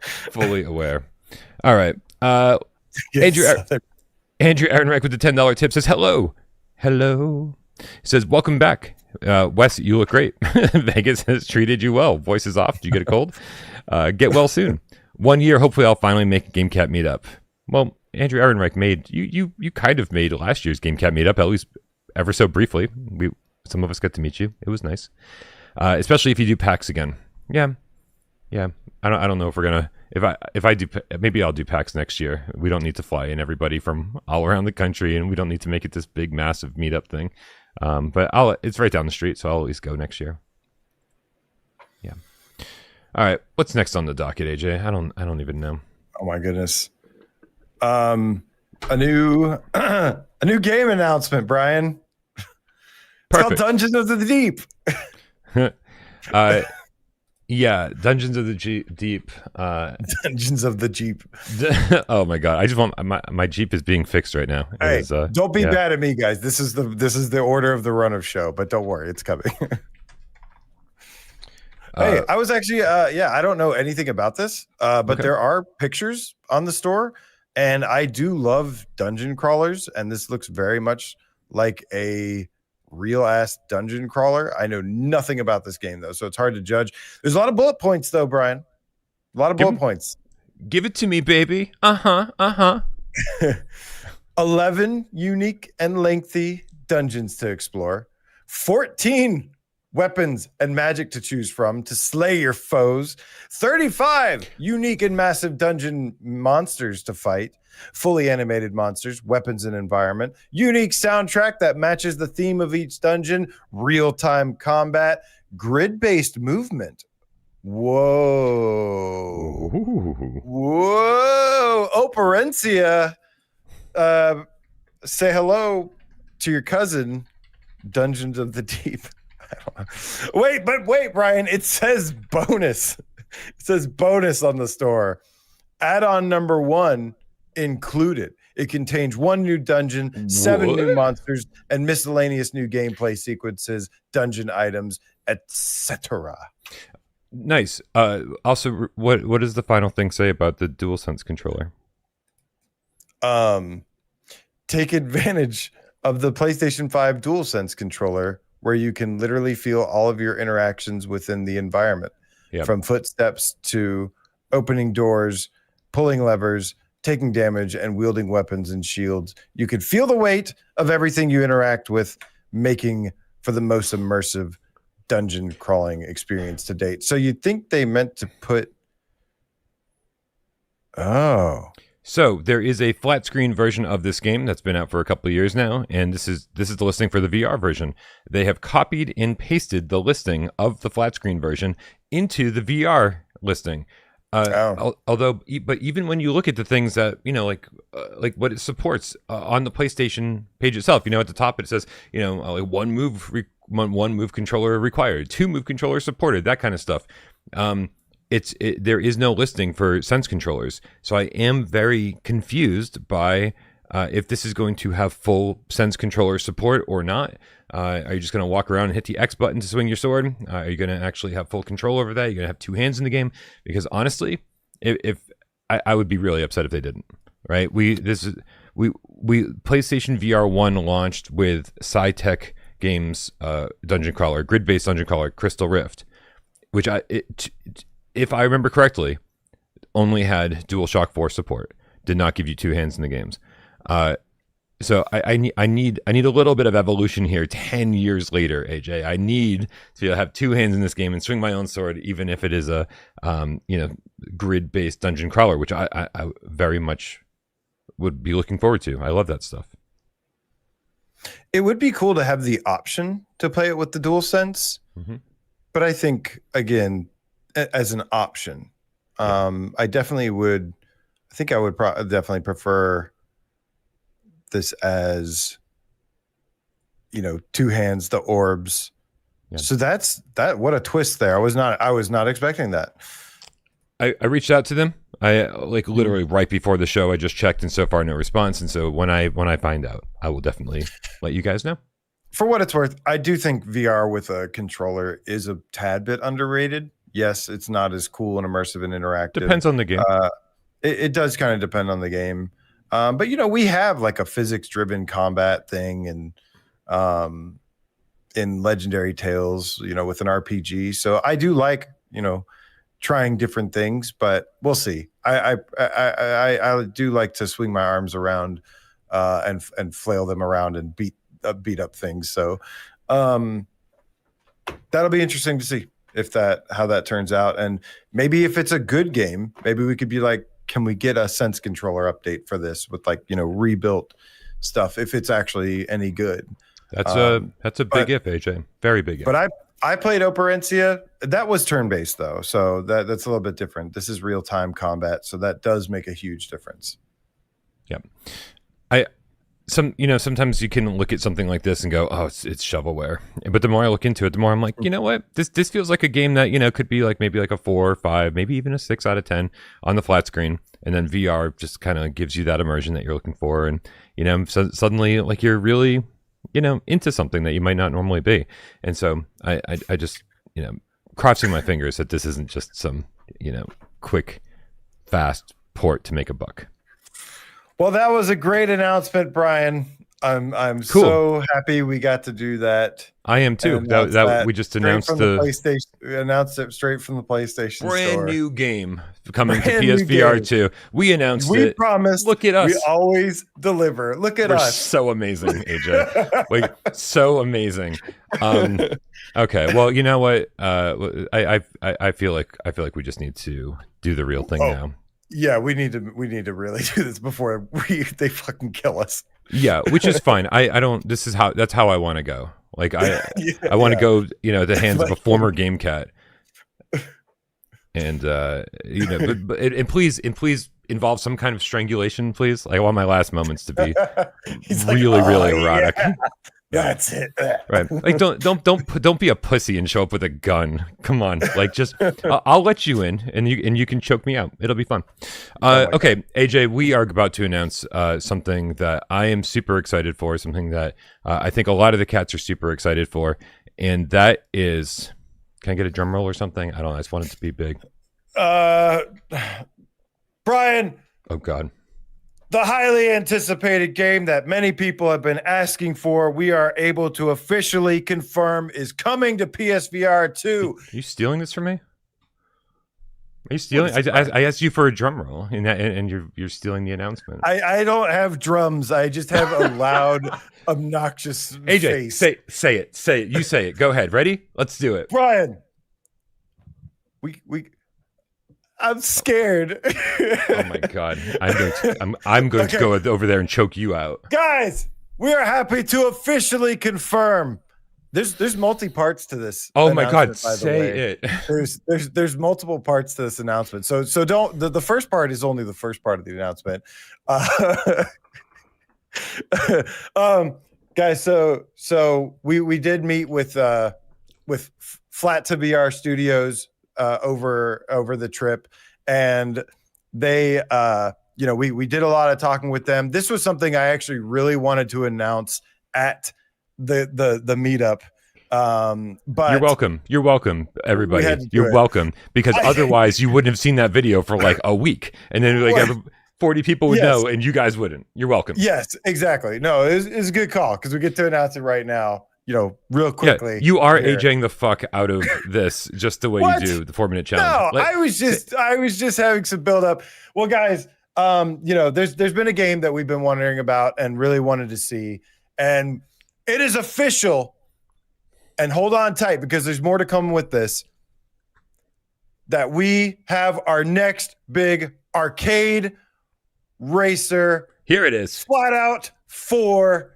Fully aware. All right. Andrew Ehrenreich with the $10 tip says, hello. He says, welcome back. Wes, you look great. Vegas has treated you well. Voice is off. Did you get a cold? Get well soon. 1 year, hopefully I'll finally make a GameCat meetup. Well, Andrew Ehrenreich made you kind of made last year's GameCat meetup, at least ever so briefly. Some of us got to meet you. It was nice. Especially if you do PAX again. Yeah. I don't know if we're gonna if I do, maybe I'll do PAX next year. We don't need to fly in everybody from all around the country, and we don't need to make it this big massive meetup thing. But it's right down the street, so I'll at least go next year. Yeah. All right, what's next on the docket, AJ? I don't even know. Oh my goodness. A new game announcement, Bryan. It's called Dungeons of the Deep. Yeah, Dungeons of the Deep. Dungeons of the Jeep. Oh my god! I just want my Jeep is being fixed right now. Hey, don't be bad at me, guys. This is the order of the run of show, but don't worry, it's coming. Hey, I was actually I don't know anything about this, but okay. There are pictures on the store, and I do love dungeon crawlers, and this looks very much like a real ass dungeon crawler. I know nothing about this game though, so it's hard to judge. There's a lot of bullet points though, Bryan. A lot of bullet points. Give it to me, baby. 11 unique and lengthy dungeons to explore. 14 weapons and magic to choose from to slay your foes. 35 unique and massive dungeon monsters to fight. Fully animated monsters, weapons, and environment. Unique soundtrack that matches the theme of each dungeon. Real-time combat. Grid-based movement. Whoa. Ooh. Whoa. Operencia. Say hello to your cousin, Dungeons of the Deep. Wait, Bryan. It says bonus. It says bonus on the store. Add-on number 1 included. It contains 1 new dungeon, 7 new monsters, and miscellaneous new gameplay sequences, dungeon items, etc. Nice. Also, what does the final thing say about the DualSense controller? Take advantage of the PlayStation 5 DualSense controller, where you can literally feel all of your interactions within the environment, from footsteps to opening doors, pulling levers, taking damage, and wielding weapons and shields. You could feel the weight of everything you interact with, making for the most immersive dungeon crawling experience to date. So you'd think they meant to put... Oh. So there is a flat screen version of this game that's been out for a couple of years now, and this is the listing for the VR version. They have copied and pasted the listing of the flat screen version into the VR listing. But even when you look at the things that like what it supports on the PlayStation page itself, at the top it says like one move controller required, 2 move controllers supported, that kind of stuff. There is no listing for Sense controllers, so I am very confused by if this is going to have full Sense controller support or not. Are you just going to walk around and hit the X button to swing your sword? Are you going to actually have full control over that? You're going to have 2 hands in the game? Because honestly, if I would be really upset if they didn't. right? We PlayStation VR1 launched with SciTech Games dungeon crawler, grid-based dungeon crawler, Crystal Rift, which if I remember correctly, only had DualShock 4 support. Did not give you two hands in the games. So I need a little bit of evolution here. 10 years later, AJ, I need to have two hands in this game and swing my own sword, even if it is a grid-based dungeon crawler, which I very much would be looking forward to. I love that stuff. It would be cool to have the option to play it with the DualSense, but I think again, as an option, I definitely would. I think I would definitely prefer this as, two hands, the orbs. Yeah. So that's that. What a twist there! I was not expecting that. I reached out to them. I literally right before the show. I just checked, and so far no response. And so when I find out, I will definitely let you guys know. For what it's worth, I do think VR with a controller is a tad bit underrated. Yes, it's not as cool and immersive and interactive. Depends on the game. It does kind of depend on the game. But we have like a physics-driven combat thing, and in Legendary Tales, with an RPG. So I do like, trying different things, but we'll see. I do like to swing my arms around and flail them around and beat up things. So that'll be interesting to see how that turns out. And maybe if it's a good game, maybe we could be like, can we get a Sense controller update for this with rebuilt stuff if it's actually any good? That's a big if, AJ. Very big if. But I played Operencia. That was turn-based though, so that's a little bit different. This is real-time combat, so that does make a huge difference. Yeah. Sometimes you can look at something like this and go, oh, it's shovelware. But the more I look into it, the more I'm like, you know what? This feels like a game that, could be like maybe like a 4 or 5, maybe even a 6 out of 10 on the flat screen. And then VR just kind of gives you that immersion that you're looking for. And, so suddenly like you're really, into something that you might not normally be. And so I just, crossing my fingers that this isn't just some, quick, fast port to make a buck. Well, that was a great announcement, Bryan. I'm cool. So happy we got to do that. I am too. That we just announced the PlayStation. We announced it straight from the PlayStation brand store. New game coming to PSVR 2. We announced it. We promised. Look at us. We always deliver. Look at us. So amazing, AJ. So amazing. Okay. Well, you know what? I feel like we just need to do the real thing now. Yeah, we need to really do this before they fucking kill us. Yeah, which is fine. That's how I want to go. Like I want to go, at the hands of a former game cat. And and please involve some kind of strangulation, please. I want my last moments to be really erotic. Yeah. That's it. Right. Like don't be a pussy and show up with a gun. Come on. Like just I'll let you in and you can choke me out. It'll be fun. Okay, AJ, we are about to announce something that I am super excited for, something that I think a lot of the cats are super excited for, and that is, can I get a drum roll or something? I don't know. I just want it to be big. Bryan. Oh God. The highly anticipated game that many people have been asking for, we are able to officially confirm is coming to PSVR 2. Are you stealing this from me? Are you stealing? I asked you for a drum roll, and you're stealing the announcement. I don't have drums. I just have a loud, obnoxious AJ, face. Say it. You say it. Go ahead. Ready? Let's do it. Bryan, I'm scared. Oh my God! I'm going to go over there and choke you out, guys. We are happy to officially confirm. There's multi parts to this. Oh my God! Say it. There's multiple parts to this announcement. So don't. The first part is only the first part of the announcement. Guys. So we did meet with Flat to VR Studios over the trip, and they we did a lot of talking with them. This was something I actually really wanted to announce at the meetup, but you're welcome everybody, you're welcome, because otherwise you wouldn't have seen that video for like a week, and then 40 people would Yes. know, and you guys wouldn't. You're welcome. Yes, exactly. No, it's a good call because we get to announce it right now. Real quickly. Yeah, you are here. AJing the fuck out of this just the way you do the 4-minute challenge. No, I was just having some build up. Well, guys, there's been a game that we've been wondering about and really wanted to see, and it is official. And hold on tight because there's more to come with this. That we have our next big arcade racer. Here it is. Flatout 4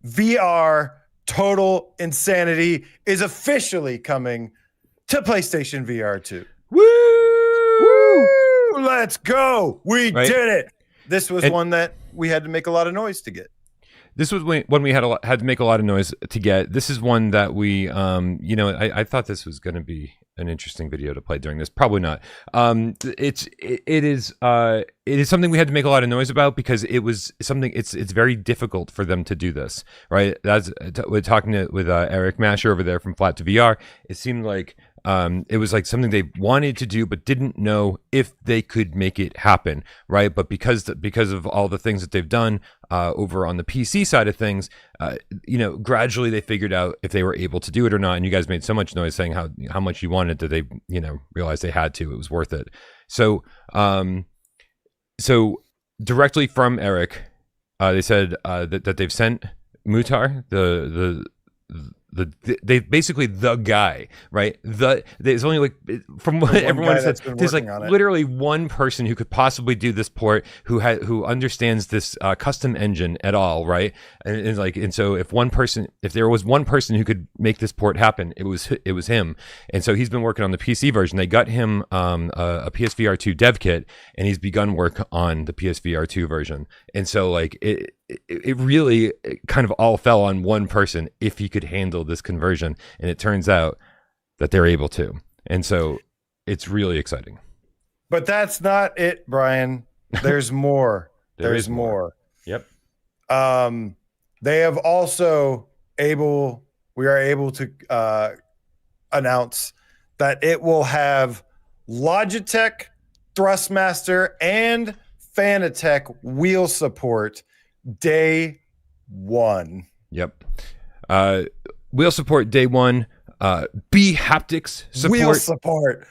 VR Total Insanity is officially coming to PlayStation VR2. Woo! Let's go. We did it. This was one that we had to make a lot of noise to get. This was when we had to make a lot of noise to get. This is one that we, I thought this was going to be an interesting video to play during this. Probably not. It is something we had to make a lot of noise about because it was something. It's very difficult for them to do this, right? We're talking with Eric Masher over there from Flat to VR. It seemed like it was like something they wanted to do but didn't know if they could make it happen, right? But because of all the things that they've done over on the PC side of things, gradually they figured out if they were able to do it or not. And you guys made so much noise saying how much you wanted that they realized they had to. It was worth it. So directly from Eric, they said that they've sent Mutar they basically the guy, right? There's only like from what everyone said, there's like literally one person who could possibly do this port who understands this custom engine at all, right? And so if there was one person who could make this port happen, it was him. And so he's been working on the PC version. They got him a PSVR2 dev kit, and he's begun work on the PSVR2 version. And so like it really kind of all fell on one person if he could handle this conversion, and it turns out that they're able to. And so it's really exciting. But that's not it, Bryan. There's more. There's more. Yep. They have also we are able to announce that it will have Logitech, Thrustmaster, and Fanatec wheel support day one. Yep. Wheel support day one. B haptics support. Wheel support.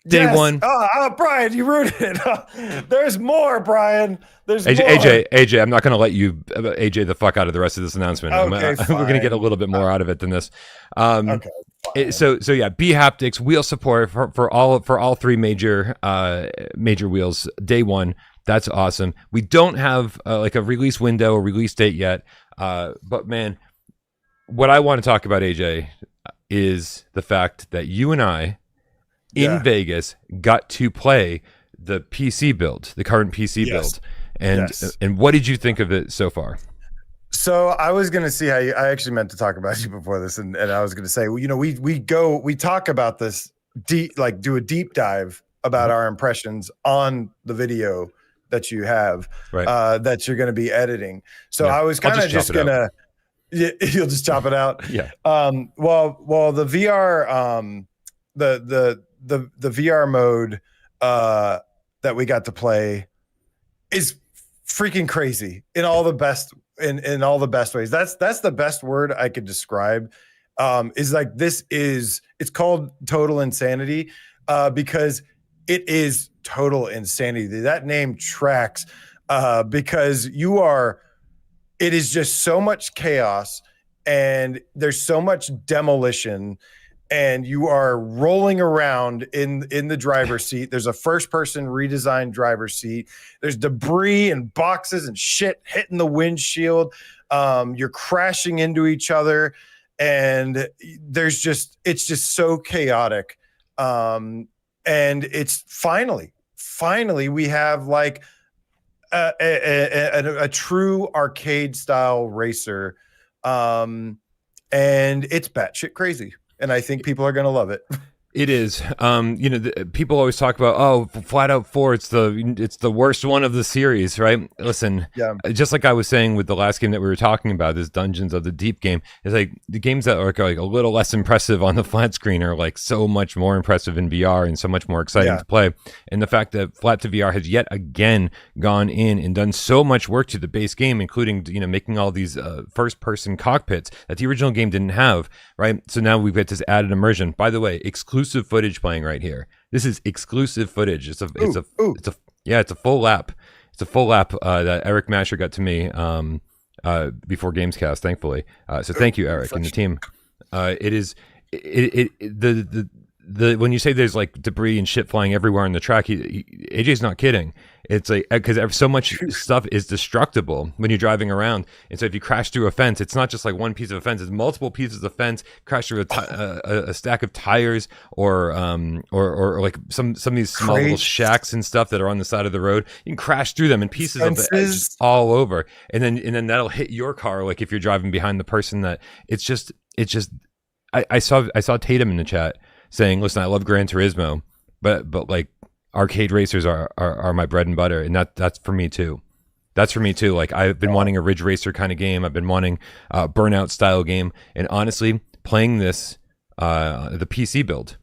Day one. Bryan, you ruined it. There's more, Bryan. There's more. AJ, I'm not going to let you AJ the fuck out of the rest of this announcement. Okay, we're going to get a little bit more out of it than this. Okay. So yeah, B haptics, wheel support for all three major wheels day one. That's awesome. We don't have like a release window or release date yet, but man, what I want to talk about, AJ, is the fact that you and I in Vegas got to play the PC build, the current PC build, and what did you think of it so far? So I was going to see I actually meant to talk about you before this, and I was going to say, we talk about this deep, like do a deep dive about our impressions on the video that you have, that you're going to be editing. So I was kind of just going to, you'll just chop it out. Yeah. Well, the VR, the VR mode that we got to play is freaking crazy in all the best in all the best ways. That's the best word I could describe. Is like it's called total insanity because it is total insanity. That name tracks because it is just so much chaos and there's so much demolition, and you are rolling around in the driver's seat. There's a first-person redesigned driver's seat. There's debris and boxes and shit hitting the windshield. You're crashing into each other, and it's just so chaotic. And it's finally we have like a true arcade style racer, and it's batshit crazy. And I think people are going to love it. It is. People always talk about, oh, Flatout 4, it's the worst one of the series, right? Listen, Yeah. just like I was saying with the last game that we were talking about, this Dungeons of the Deep game, it's like the games that are like a little less impressive on the flat screen are like so much more impressive in VR and so much more exciting to play. And the fact that Flat to VR has yet again gone in and done so much work to the base game, including making all these first-person cockpits that the original game didn't have, right? So now we've got this added immersion. By the way, exclusive footage playing right here. This is exclusive footage. It's a full lap. It's a full lap that Eric Masher got to me before Gamescast, thankfully. So thank you, Eric, and the team. The when you say there's like debris and shit flying everywhere on the track, AJ's not kidding. It's like because so much stuff is destructible when you're driving around, and so if you crash through a fence, it's not just like one piece of a fence; it's multiple pieces of fence. Crash through a stack of tires, or like some of these small little shacks and stuff that are on the side of the road. You can crash through them, and pieces of it all over, and then that'll hit your car. Like if you're driving behind the person, that it's just. I saw Tatum in the chat saying, "Listen, I love Gran Turismo, but like arcade racers are my bread and butter, and that's for me too. That's for me too. Like I've been wanting a Ridge Racer kind of game. I've been wanting a Burnout style game, and honestly, playing this the PC build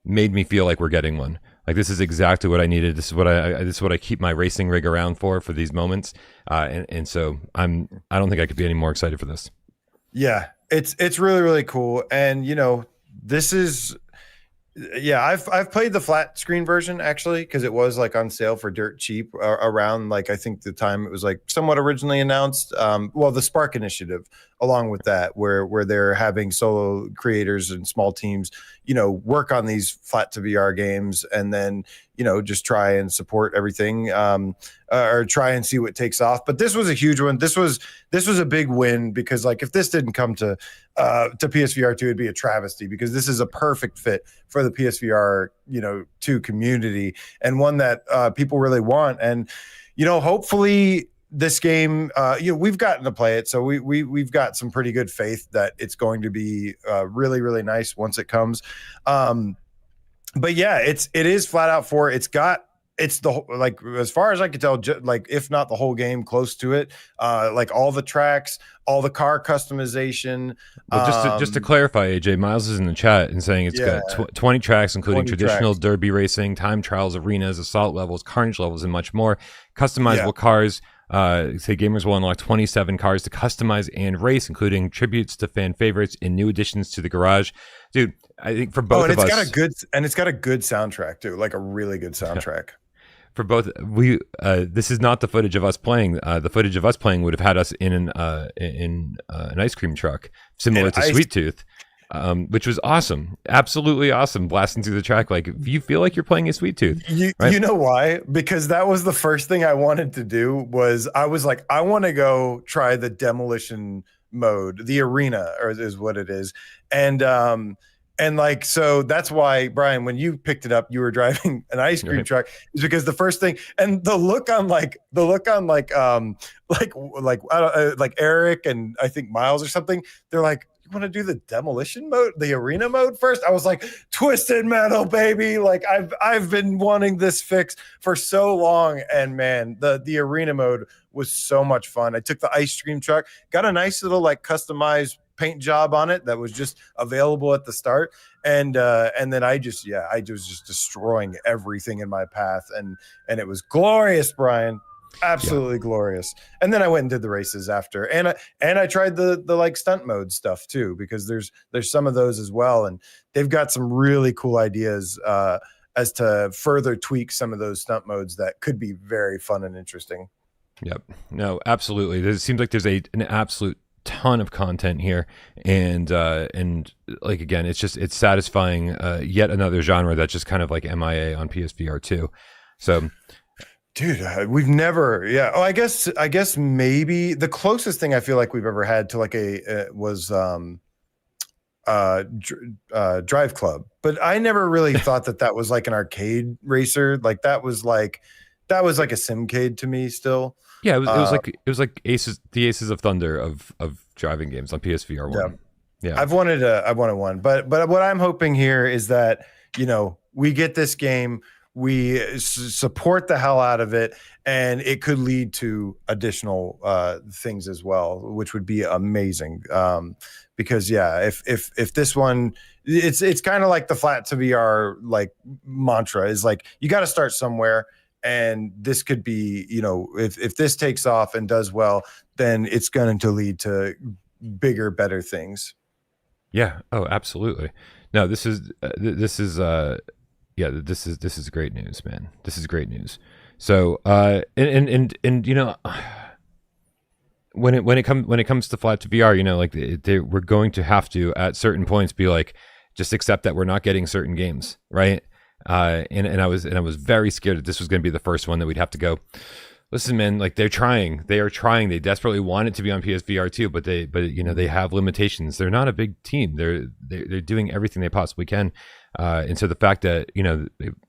made me feel like we're getting one. Like this is exactly what I needed. This is what I keep my racing rig around for these moments. And so I don't think I could be any more excited for this. Yeah, it's really, really cool. And this is, I've played the flat screen version actually, because it was like on sale for dirt cheap around like I think the time it was like somewhat originally announced. The Spark Initiative, along with that, where they're having solo creators and small teams, work on these flat to VR games, and then just try and support everything, or try and see what takes off. But this was a huge one. This was a big win, because like if this didn't come to PSVR2, it'd be a travesty, because this is a perfect fit for the PSVR 2 community, and one that people really want. And hopefully this game, we've gotten to play it, so we've got some pretty good faith that it's going to be really, really nice once it comes. But yeah, it is Flatout 4. It's the like, as far as I can tell, like if not the whole game, close to it. Like all the tracks, all the car customization. Well, just to clarify, AJ, Miles is in the chat and saying it's got 20 tracks, including traditional derby racing, time trials, arenas, assault levels, carnage levels, and much more. Customizable cars. Say gamers will unlock 27 cars to customize and race, including tributes to fan favorites and new additions to the garage. Dude, I think for both of us, it's got a good soundtrack too, like a really good soundtrack. For both, this is not the footage of us playing. The footage of us playing would have had us in an ice cream truck, similar to Sweet Tooth, which was awesome, absolutely awesome, blasting through the track. Like you feel like you're playing a Sweet Tooth. Right? You know why? Because that was the first thing I wanted to do. I was like, I want to go try the demolition mode, the arena, or is what it is, and like, so that's why, Brian, when you picked it up, you were driving an ice cream truck, is because the first thing, and the look on Eric and I think Miles or something, they're like, you want to do the demolition mode, the arena mode first? I was like, Twisted Metal, baby. Like I've been wanting this fix for so long. And man, the arena mode was so much fun. I took the ice cream truck, got a nice little like customized paint job on it that was just available at the start, and then I was just destroying everything in my path, and it was glorious, Brian, absolutely glorious. And then I went and did the races after, and I tried the like stunt mode stuff too, because there's some of those as well, and they've got some really cool ideas as to further tweak some of those stunt modes that could be very fun and interesting. Yep, no, absolutely. It seems like there's an absolute ton of content here, and like again, it's satisfying yet another genre that's just kind of like MIA on PSVR 2. So dude, we've never I guess maybe the closest thing I feel like we've ever had to like was Drive Club, but I never really thought that was like an arcade racer. Like that was like a simcade to me still. Yeah, it was like the Aces of Thunder of driving games on PSVR 1. Yeah. I've wanted one, but what I'm hoping here is that we get this game, we support the hell out of it, and it could lead to additional things as well, which would be amazing. Because if this one, it's kind of like the flat to VR like mantra is like, you got to start somewhere. And this could be, if this takes off and does well, then it's going to lead to bigger, better things. Yeah. Oh, absolutely. No, this is great news, man. This is great news. So, and when it comes to Flat to VR, like we're going to have to at certain points be like, just accept that we're not getting certain games, right? And I was very scared that this was going to be the first one that we'd have to go, listen, man, like they are trying, they desperately want it to be on PSVR 2, but they have limitations. They're not a big team. They're doing everything they possibly can. And so the fact that,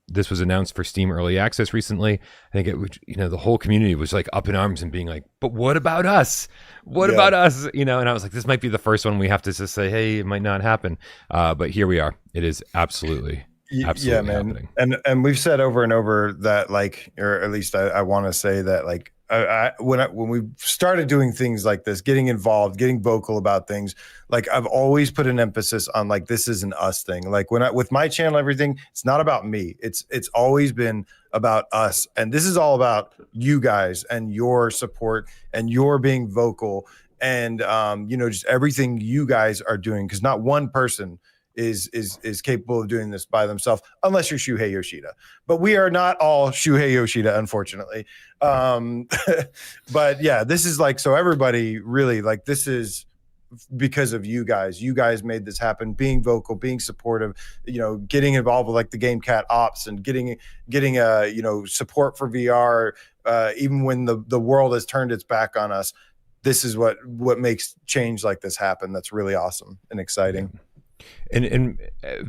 this was announced for Steam Early Access recently, I think it would, the whole community was like up in arms and being like, but what about us? What about us? And I was like, this might be the first one we have to just say, hey, it might not happen. But here we are. It is absolutely happening. And we've said over and over that, like, or at least I want to say that, like, when we started doing things like this, getting involved, getting vocal about things, like I've always put an emphasis on, like, this is an us thing. Like with my channel, everything, it's not about me. It's always been about us. And this is all about you guys and your support and your being vocal and, just everything you guys are doing. 'Cause not one person is capable of doing this by themselves, unless you're Shuhei Yoshida. But we are not all Shuhei Yoshida, unfortunately. But yeah, this is like, so everybody really, like, this is because of you guys. You guys made this happen, being vocal, being supportive, getting involved with like the Game Cat Ops and getting support for VR, even when the world has turned its back on us. This is what makes change like this happen. That's really awesome and exciting. And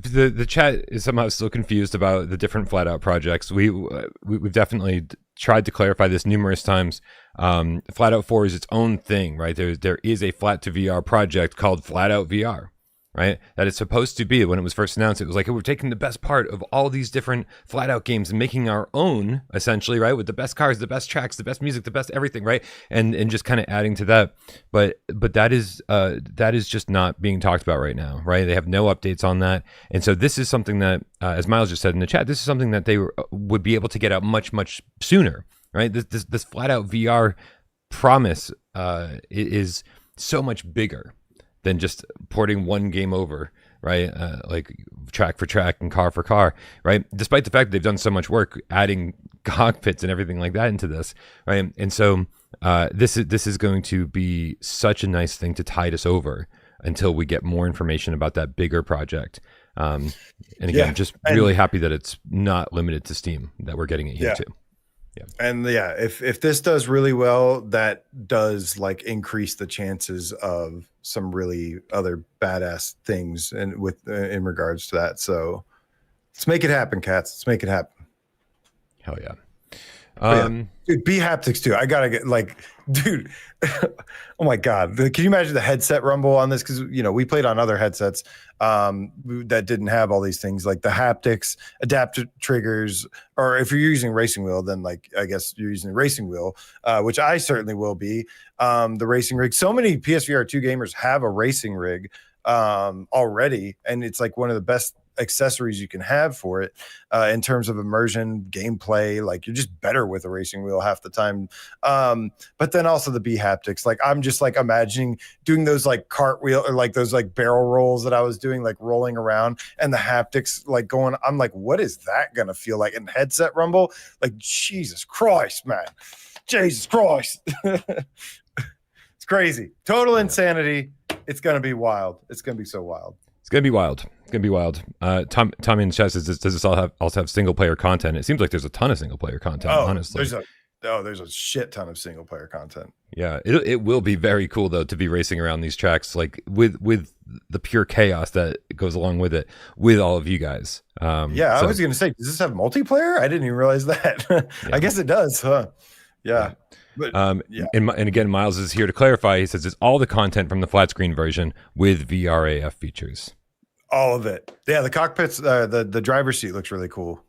the chat is somehow still confused about the different Flatout projects. We've definitely tried to clarify this numerous times. Flatout 4 is its own thing, right? There is a Flat to VR project called Flatout VR, right? That is supposed to be, when it was first announced, it was like, we're taking the best part of all these different Flatout games and making our own, essentially, right? With the best cars, the best tracks, the best music, the best everything, right? And just kind of adding to that. But that is just not being talked about right now, right? They have no updates on that. And so this is something that, as Miles just said in the chat, this is something that they would be able to get out much, much sooner, right? This Flatout VR promise is so much bigger than just porting one game over, right? Like track for track and car for car, right? Despite the fact that they've done so much work adding cockpits and everything like that into this, right? And so this is going to be such a nice thing to tide us over until we get more information about that bigger project. And again, just really happy that it's not limited to Steam, that we're getting it here too. Yeah. And if this does really well, that does like increase the chances of some really other badass things and in regards to that. So let's make it happen, cats. Let's make it happen. Hell yeah. Dude, B haptics too. I gotta get dude. Oh my god. Can you imagine the headset rumble on this? Because we played on other headsets that didn't have all these things, like the haptics, adaptive triggers, or if you're using racing wheel, then like I guess you're using the racing wheel, which I certainly will be. The racing rig. So many PSVR 2 gamers have a racing rig already, and it's like one of the best accessories you can have for it in terms of immersion, gameplay. Like, you're just better with a racing wheel half the time. But then also the B haptics, like I'm just like imagining doing those like cartwheel or like those like barrel rolls that I was doing, like rolling around, and the haptics like going, I'm like, what is that gonna feel like in headset rumble? Like, Jesus Christ, man. Jesus Christ. It's crazy. Total insanity. It's gonna be wild. It's gonna be so wild. It's gonna be wild. It's gonna be wild. Tommy in the chat says, does this also have single player content? It seems like there's a ton of single player content. Honestly, there's a shit ton of single player content. Yeah, it will be very cool though to be racing around these tracks, like with the pure chaos that goes along with it, with all of you guys. I was gonna say, does this have multiplayer? I didn't even realize that. Yeah. I guess it does, huh? Yeah. But, and again, Miles is here to clarify. He says it's all the content from the flat screen version with VRAF features. All of it. Yeah, the cockpits, the driver's seat looks really cool.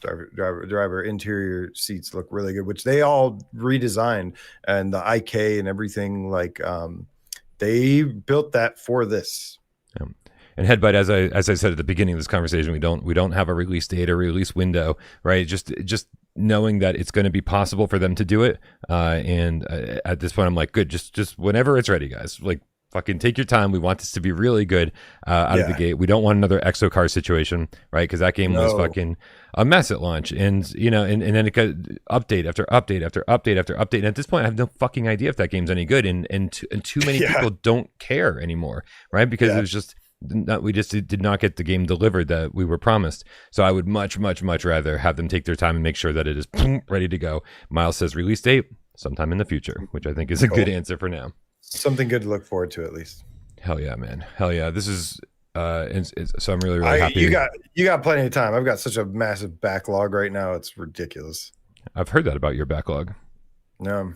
Driver interior seats look really good, which they all redesigned, and the IK and everything, like they built that for this. Yeah. And Headbite, as I said at the beginning of this conversation, we don't have a release date or release window, right? Just knowing that it's going to be possible for them to do it, and at this point, I'm like, good, just whenever it's ready, guys. Like, fucking take your time. We want this to be really good out of the gate. We don't want another Exocar situation, right? Because that game was fucking a mess at launch, and and then it got update after update after update after update. And at this point, I have no fucking idea if that game's any good, and too many people don't care anymore, right? Because it was just. We just did not get the game delivered that we were promised. So I would much rather have them take their time and make sure that it is ready to go. Miles says release date sometime in the future, which I think is a good answer for now. Something good to look forward to, at least. Hell yeah, man. Hell yeah. This is so I'm really happy. You got plenty of time. I've got such a massive backlog right now. It's ridiculous. I've heard that about your backlog. No.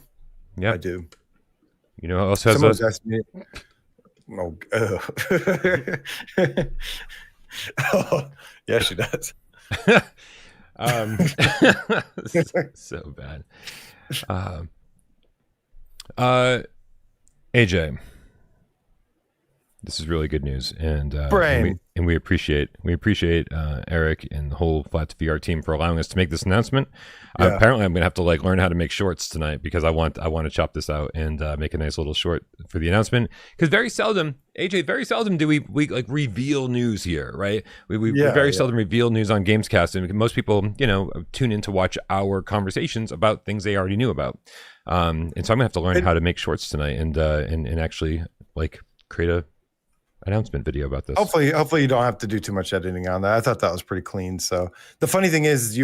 Yeah, I do. You know who else has Someone's asked me. Oh, oh, yeah, she does. So bad. AJ, this is really good news, and Bryan. we appreciate Eric and the whole Flatout VR team for allowing us to make this announcement. Apparently, I'm gonna have to learn how to make shorts tonight, because I want to chop this out and make a nice little short for the announcement. Because very seldom do we reveal news here, right? We very seldom reveal news on Gamescast, and most people tune in to watch our conversations about things they already knew about. And so I'm gonna have to learn how to make shorts tonight and actually create a announcement video about this. Hopefully you don't have to do too much editing on that. I thought that was pretty clean. So the funny thing is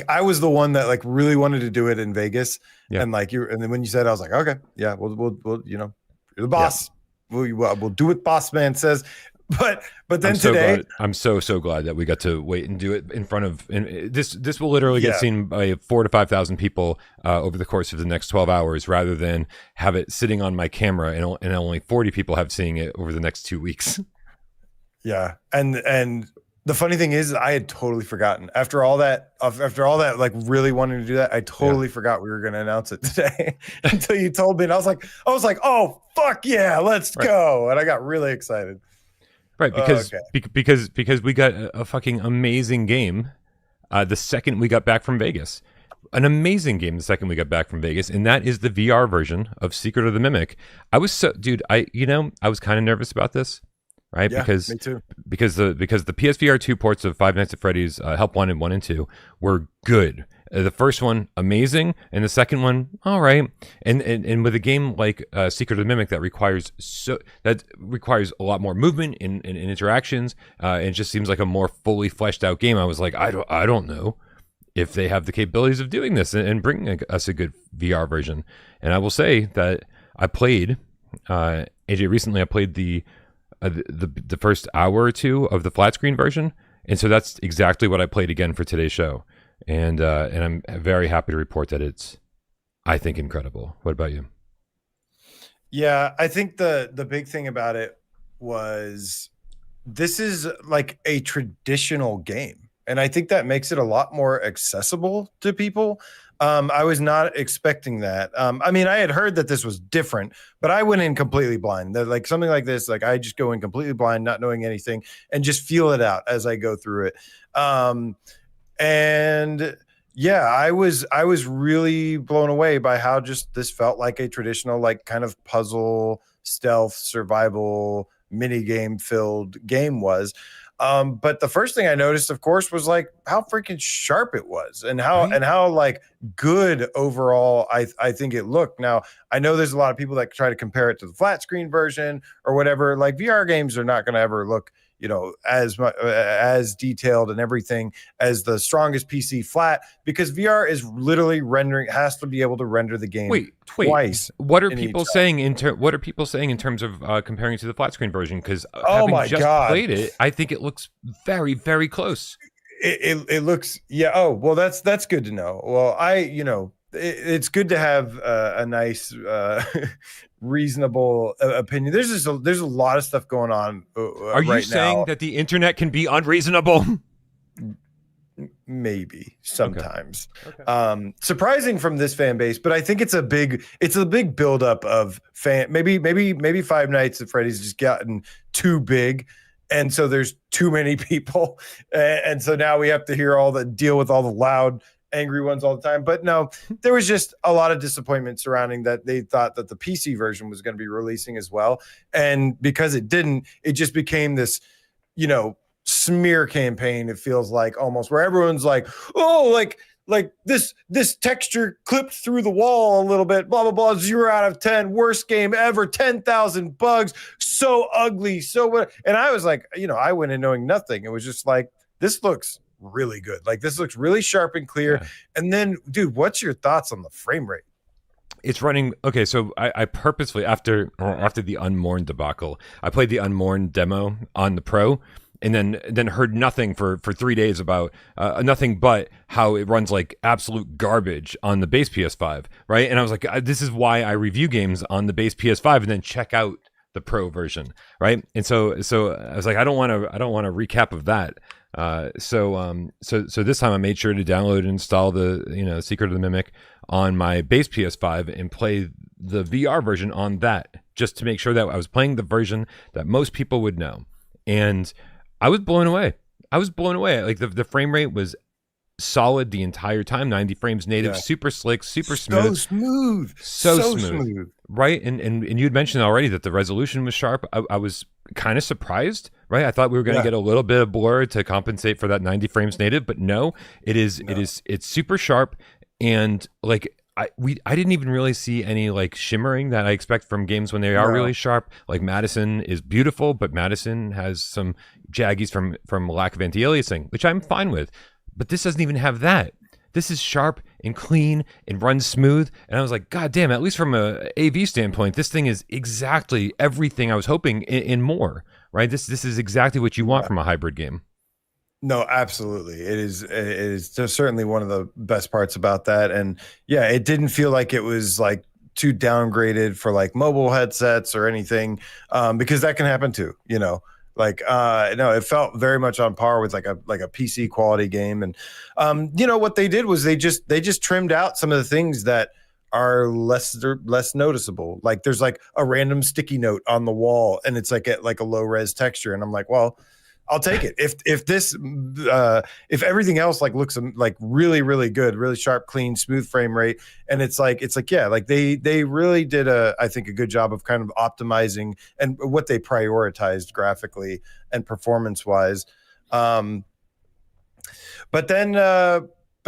I was the one that really wanted to do it in Vegas. Yeah. And then when you said, I was like, okay, yeah, we'll you're the boss. Yeah. We'll do what boss man says. But then I'm so glad that we got to wait and do it in front of, and this will literally get seen by 4,000 to 5,000 people over the course of the next 12 hours, rather than have it sitting on my camera and only 40 people have seeing it over the next 2 weeks. Yeah, and the funny thing is, I had totally forgotten after all that, really wanting to do that. I totally forgot we were going to announce it today until you told me, and I was like, oh fuck yeah, let's go, and I got really excited. Right, because we got a fucking amazing game the second we got back from Vegas. An amazing game the second we got back from Vegas, and that is the VR version of Secret of the Mimic. I was was kind of nervous about this, right? Yeah, me too. Because the PSVR 2 ports of Five Nights at Freddy's Help Wanted 1 and 2 were good. The first one, amazing, and the second one, all right. And with a game like Secret of the Mimic that requires a lot more movement and interactions, and it just seems like a more fully fleshed out game. I was like, I don't know if they have the capabilities of doing this and bringing us a good VR version. And I will say that I played AJ recently. I played the first hour or two of the flat screen version, and so that's exactly what I played again for today's show. And I'm very happy to report that it's, I think, incredible. What about you? Yeah, I think the big thing about it was this is like a traditional game, and I think that makes it a lot more accessible to people. I was not expecting that. I mean, I had heard that this was different, but I went in completely blind. That something like this, I just go in completely blind, not knowing anything, and just feel it out as I go through it. And yeah, I was really blown away by how just this felt like a traditional, kind of puzzle, stealth, survival, mini game filled game was. But the first thing I noticed, of course, was how freaking sharp it was, and how good overall I think it looked. Now, I know there's a lot of people that try to compare it to the flat screen version or whatever. VR games are not going to ever look as detailed and everything as the strongest PC flat, because VR is literally has to be able to render the game twice. What are people saying in terms of comparing to the flat screen version? Because played it, I think it looks very, very close. It looks, yeah. Oh, well, that's good to know. Well, it's good to have a nice, reasonable opinion. There's a lot of stuff going on Are you right saying now. that the internet can be unreasonable? Maybe sometimes. Okay. Surprising from this fan base, but I think it's a big buildup of maybe Five Nights at Freddy's just gotten too big, and so there's too many people, and so now we have to deal with all the loud, angry ones all the time. But no, there was just a lot of disappointment surrounding that. They thought that the PC version was going to be releasing as well, and because it didn't, it just became this, smear campaign. It feels like almost where everyone's like, oh, like this texture clipped through the wall a little bit, blah blah blah, 0 out of 10, worst game ever, 10,000 bugs, so ugly, so what. And I was like, I went in knowing nothing. It was just like, this looks really good, like this looks really sharp and clear. Yeah. And then, dude, what's your thoughts on the frame rate? It's running okay. So I purposefully, after the Unmourned debacle, I played the Unmourned demo on the Pro, and then heard nothing for 3 days about nothing but how it runs like absolute garbage on the base PS5, right? And I was like, this is why I review games on the base PS5 and then check out the Pro version, right? And so I was like, I don't want a recap of that. So this time I made sure to download and install the Secret of the Mimic on my base PS5 and play the VR version on that, just to make sure that I was playing the version that most people would know. And I was blown away. Like the frame rate was solid the entire time, 90 frames native, super slick, super smooth. So smooth. Right? And you'd mentioned already that the resolution was sharp. I was kind of surprised, right? I thought we were going to get a little bit of blur to compensate for that 90 frames native, but no, it's super sharp. And like I didn't even really see any like shimmering that I expect from games when they are really sharp. Like Madison is beautiful, but Madison has some jaggies from lack of anti-aliasing, which I'm fine with. But this doesn't even have that. This is sharp and clean and runs smooth. And I was like, God damn, at least from a AV standpoint, this thing is exactly everything I was hoping and more, right? This is exactly what you want from a hybrid game. No, absolutely. It is certainly one of the best parts about that. And yeah, it didn't feel like it was like too downgraded for like mobile headsets or anything, because that can happen too, Like no, it felt very much on par with like a PC quality game. And what they did was they just trimmed out some of the things that are less noticeable. Like there's like a random sticky note on the wall and it's like a low res texture, and I'm like, well, I'll take it. If everything else like looks like really, really good, really sharp, clean, smooth frame rate, and it's like yeah, like they really did I think a good job of kind of optimizing and what they prioritized graphically and performance wise. But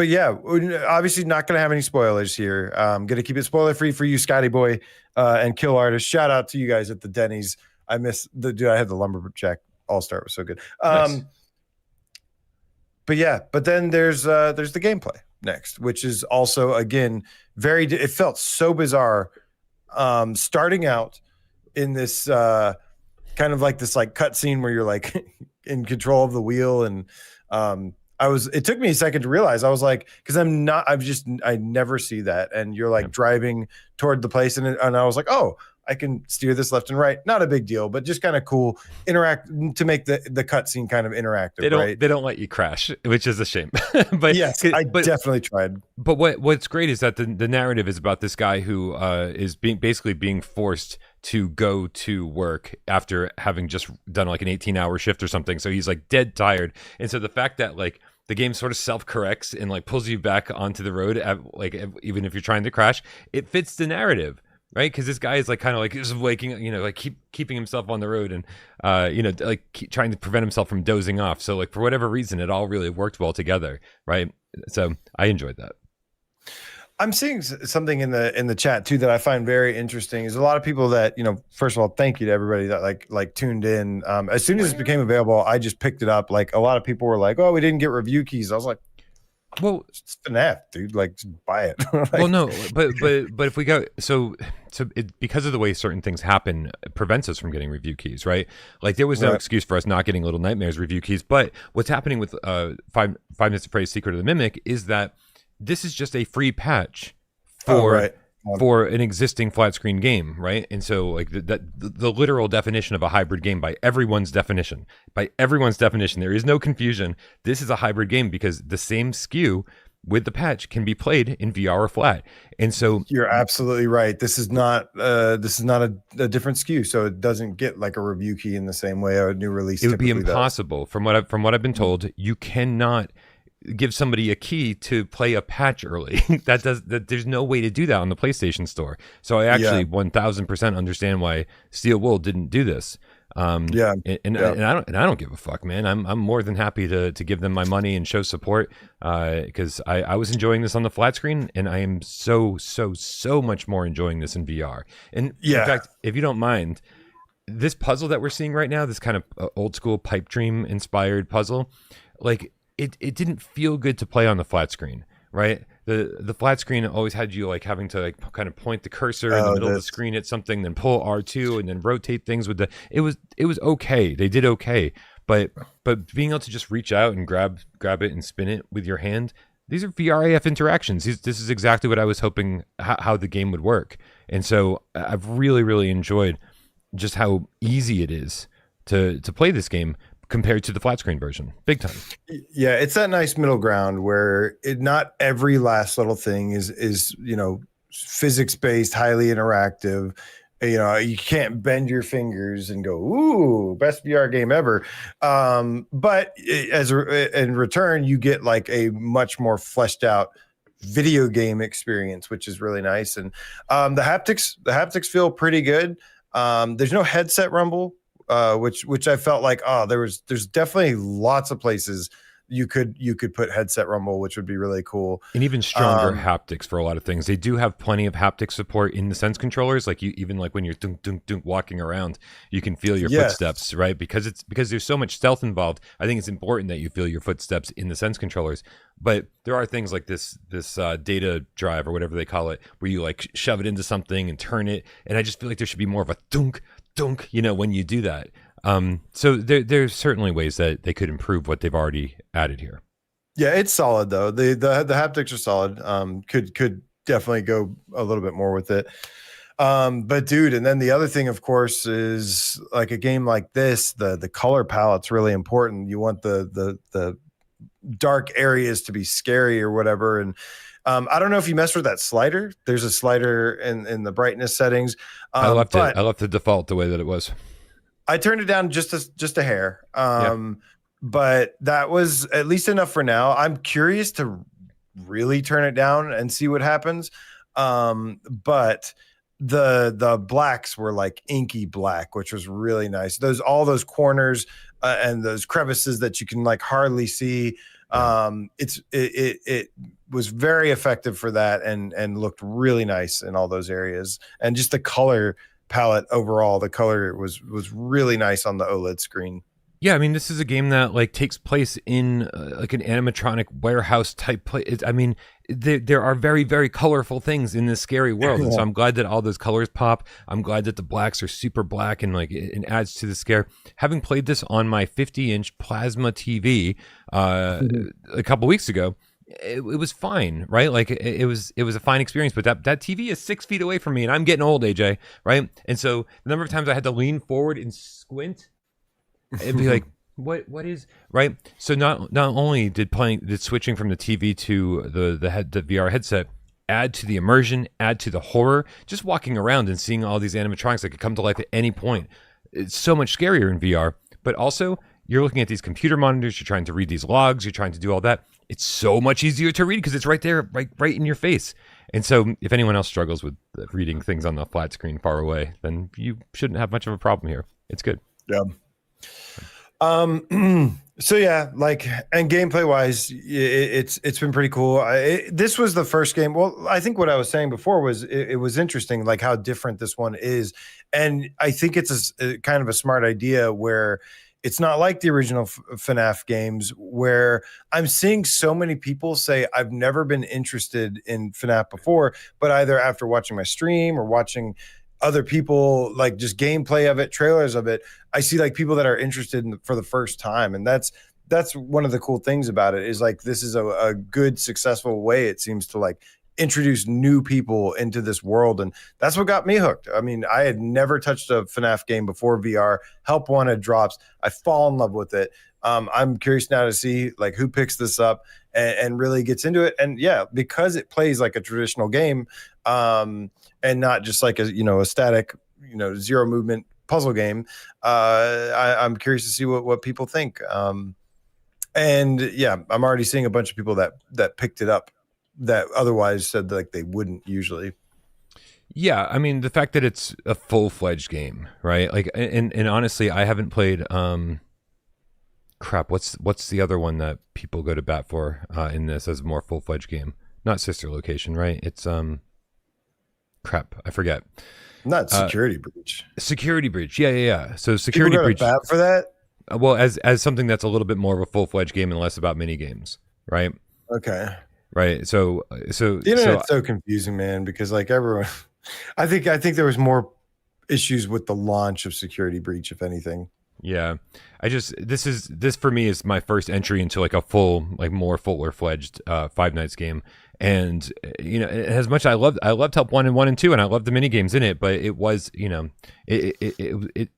yeah, obviously not going to have any spoilers here. I'm going to keep it spoiler free for you, Scotty Boy and Kill Artist. Shout out to you guys at the Denny's. I had the Lumberjack All-Star, was so good. Nice. But then there's the gameplay next, which is also, again, it felt so bizarre, starting out in this kind of like this like cutscene where you're like in control of the wheel, and it took me a second to realize. I was like, because I never see that, and you're like driving toward the place, and I was like, oh, I can steer this left and right. Not a big deal, but just kind of cool. Interact to make the cutscene kind of interactive. They don't let you crash, which is a shame. But yes, I definitely tried. But what's great is that the narrative is about this guy who is basically being forced to go to work after having just done like an 18-hour shift or something. So he's like dead tired, and so the fact that like the game sort of self-corrects and like pulls you back onto the road even if you're trying to crash, it fits the narrative. Right, because this guy is like kind of like just waking, like keeping himself on the road, and trying to prevent himself from dozing off. So like for whatever reason, it all really worked well together, right? So I enjoyed that. I'm seeing something in the chat too that I find very interesting. Is a lot of people that First of all, thank you to everybody that like tuned in. As soon as it became available, I just picked it up. Like a lot of people were like, "Oh, we didn't get review keys." I was like, well, it's FNAF, dude. Like, just buy it. Well, no, but if we go, so because of the way certain things happen, it prevents us from getting review keys, right? Like there was no excuse for us not getting Little Nightmares review keys. But what's happening with Five Nights at Freddy's Secret of the Mimic is that this is just a free patch Oh, for right. for an existing flat screen game, right? And so like the literal definition of a hybrid game by everyone's definition, there is no confusion. This is a hybrid game because the same SKU with the patch can be played in VR or flat. And so You're absolutely right. This is not a different SKU, so it doesn't get like a review key in the same way a new release it would be typically does. impossible from what I've been told. You cannot give somebody a key to play a patch early. There's no way to do that on the PlayStation Store. So I actually 1000% understand why Steel Wool didn't do this. And I don't give a fuck, man. I'm more than happy to give them my money and show support because I was enjoying this on the flat screen, and I am so much more enjoying this in VR. And in fact, if you don't mind, this puzzle that we're seeing right now, this kind of old school pipe dream inspired puzzle, like it didn't feel good to play on the flat screen, right? The flat screen always had you like having to like kind of point the cursor in the middle of the screen at something, then pull R2 and then rotate things with it was okay. They did okay. But being able to just reach out and grab it and spin it with your hand, these are VRAF interactions. This is exactly what I was hoping how the game would work. And so I've really enjoyed just how easy it is to play this game compared to the flat screen version. Big time. Yeah, it's that nice middle ground where not every last little thing is physics based, highly interactive. You can't bend your fingers and go, ooh, best VR game ever. But in return, you get like a much more fleshed out video game experience, which is really nice. And the haptics feel pretty good. There's no headset rumble, which I felt like, there's definitely lots of places you could put headset rumble, which would be really cool. And even stronger haptics for a lot of things. They do have plenty of haptic support in the Sense controllers. Like even like when you're dunk, dunk, dunk walking around, you can feel your footsteps, right? Because there's so much stealth involved. I think it's important that you feel your footsteps in the Sense controllers. But there are things like this data drive or whatever they call it, where you like shove it into something and turn it. And I just feel like there should be more of a dunk, dunk, when you do that. So there's certainly ways that they could improve what they've already added here. Yeah, it's solid though. The haptics are solid. Could definitely go a little bit more with it. But dude, and then the other thing, of course, is like a game like this, the color palette's really important. You want the dark areas to be scary or whatever. And I don't know if you messed with that slider. There's a slider in the brightness settings. I left the default the way that it was. I turned it down just a hair. But that was at least enough for now. I'm curious to really turn it down and see what happens. But the blacks were like inky black, which was really nice. All those corners and those crevices that you can like hardly see. It was very effective for that and looked really nice in all those areas. And just the color palette overall, the color was really nice on the OLED screen. Yeah, I mean, this is a game that like takes place in like an animatronic warehouse type place. I mean, there are very, very colorful things in this scary world, and so I'm glad that all those colors pop. I'm glad that the blacks are super black and like it adds to the scare. Having played this on my 50-inch plasma TV a couple weeks ago, it was fine, right? Like it was a fine experience, but that TV is 6 feet away from me, and I'm getting old, AJ, right? And so the number of times I had to lean forward and squint. It'd be like, what is right? So not only did switching from the TV to the VR headset add to the immersion, add to the horror, just walking around and seeing all these animatronics that could come to life at any point. It's so much scarier in VR. But also, you're looking at these computer monitors, you're trying to read these logs, you're trying to do all that. It's so much easier to read because it's right there, right in your face. And so if anyone else struggles with reading things on the flat screen far away, then you shouldn't have much of a problem here. It's good. Yeah. So yeah, like, and gameplay wise, it's been pretty cool. This was the first game. Well, I think what I was saying before was it was interesting, like how different this one is. And I think it's a kind of a smart idea where it's not like the original FNAF games, where I'm seeing so many people say, I've never been interested in FNAF before, but either after watching my stream or watching other people, like just gameplay of it, trailers of it, I see like people that are interested for the first time. And that's one of the cool things about it, is like, this is a good, successful way, it seems, to like introduce new people into this world. And that's what got me hooked. I mean, I had never touched a FNAF game before VR. Help Wanted drops. I fall in love with it. I'm curious now to see like who picks this up and really gets into it. And yeah, because it plays like a traditional game, and not just like a static, zero movement puzzle game. I'm curious to see what people think. And yeah, I'm already seeing a bunch of people that picked it up that otherwise said like they wouldn't usually. Yeah, I mean the fact that it's a full-fledged game, right? Like, and honestly, I haven't played. Crap, what's the other one that people go to bat for in this as a more full-fledged game? Not Sister Location, right? It's crap, I forget. Not Security Breach. Security Breach, yeah. So Security Breach bat for that. Well, as something that's a little bit more of a full-fledged game and less about mini games, right? Okay. Right. So the internet's so confusing, man, because like everyone, I think there was more issues with the launch of Security Breach, if anything. Yeah. This for me is my first entry into like a full, like more fuller-fledged Five Nights game. And as much I loved Help 1 and 1 and 2, and I loved the mini games in it, but it was, it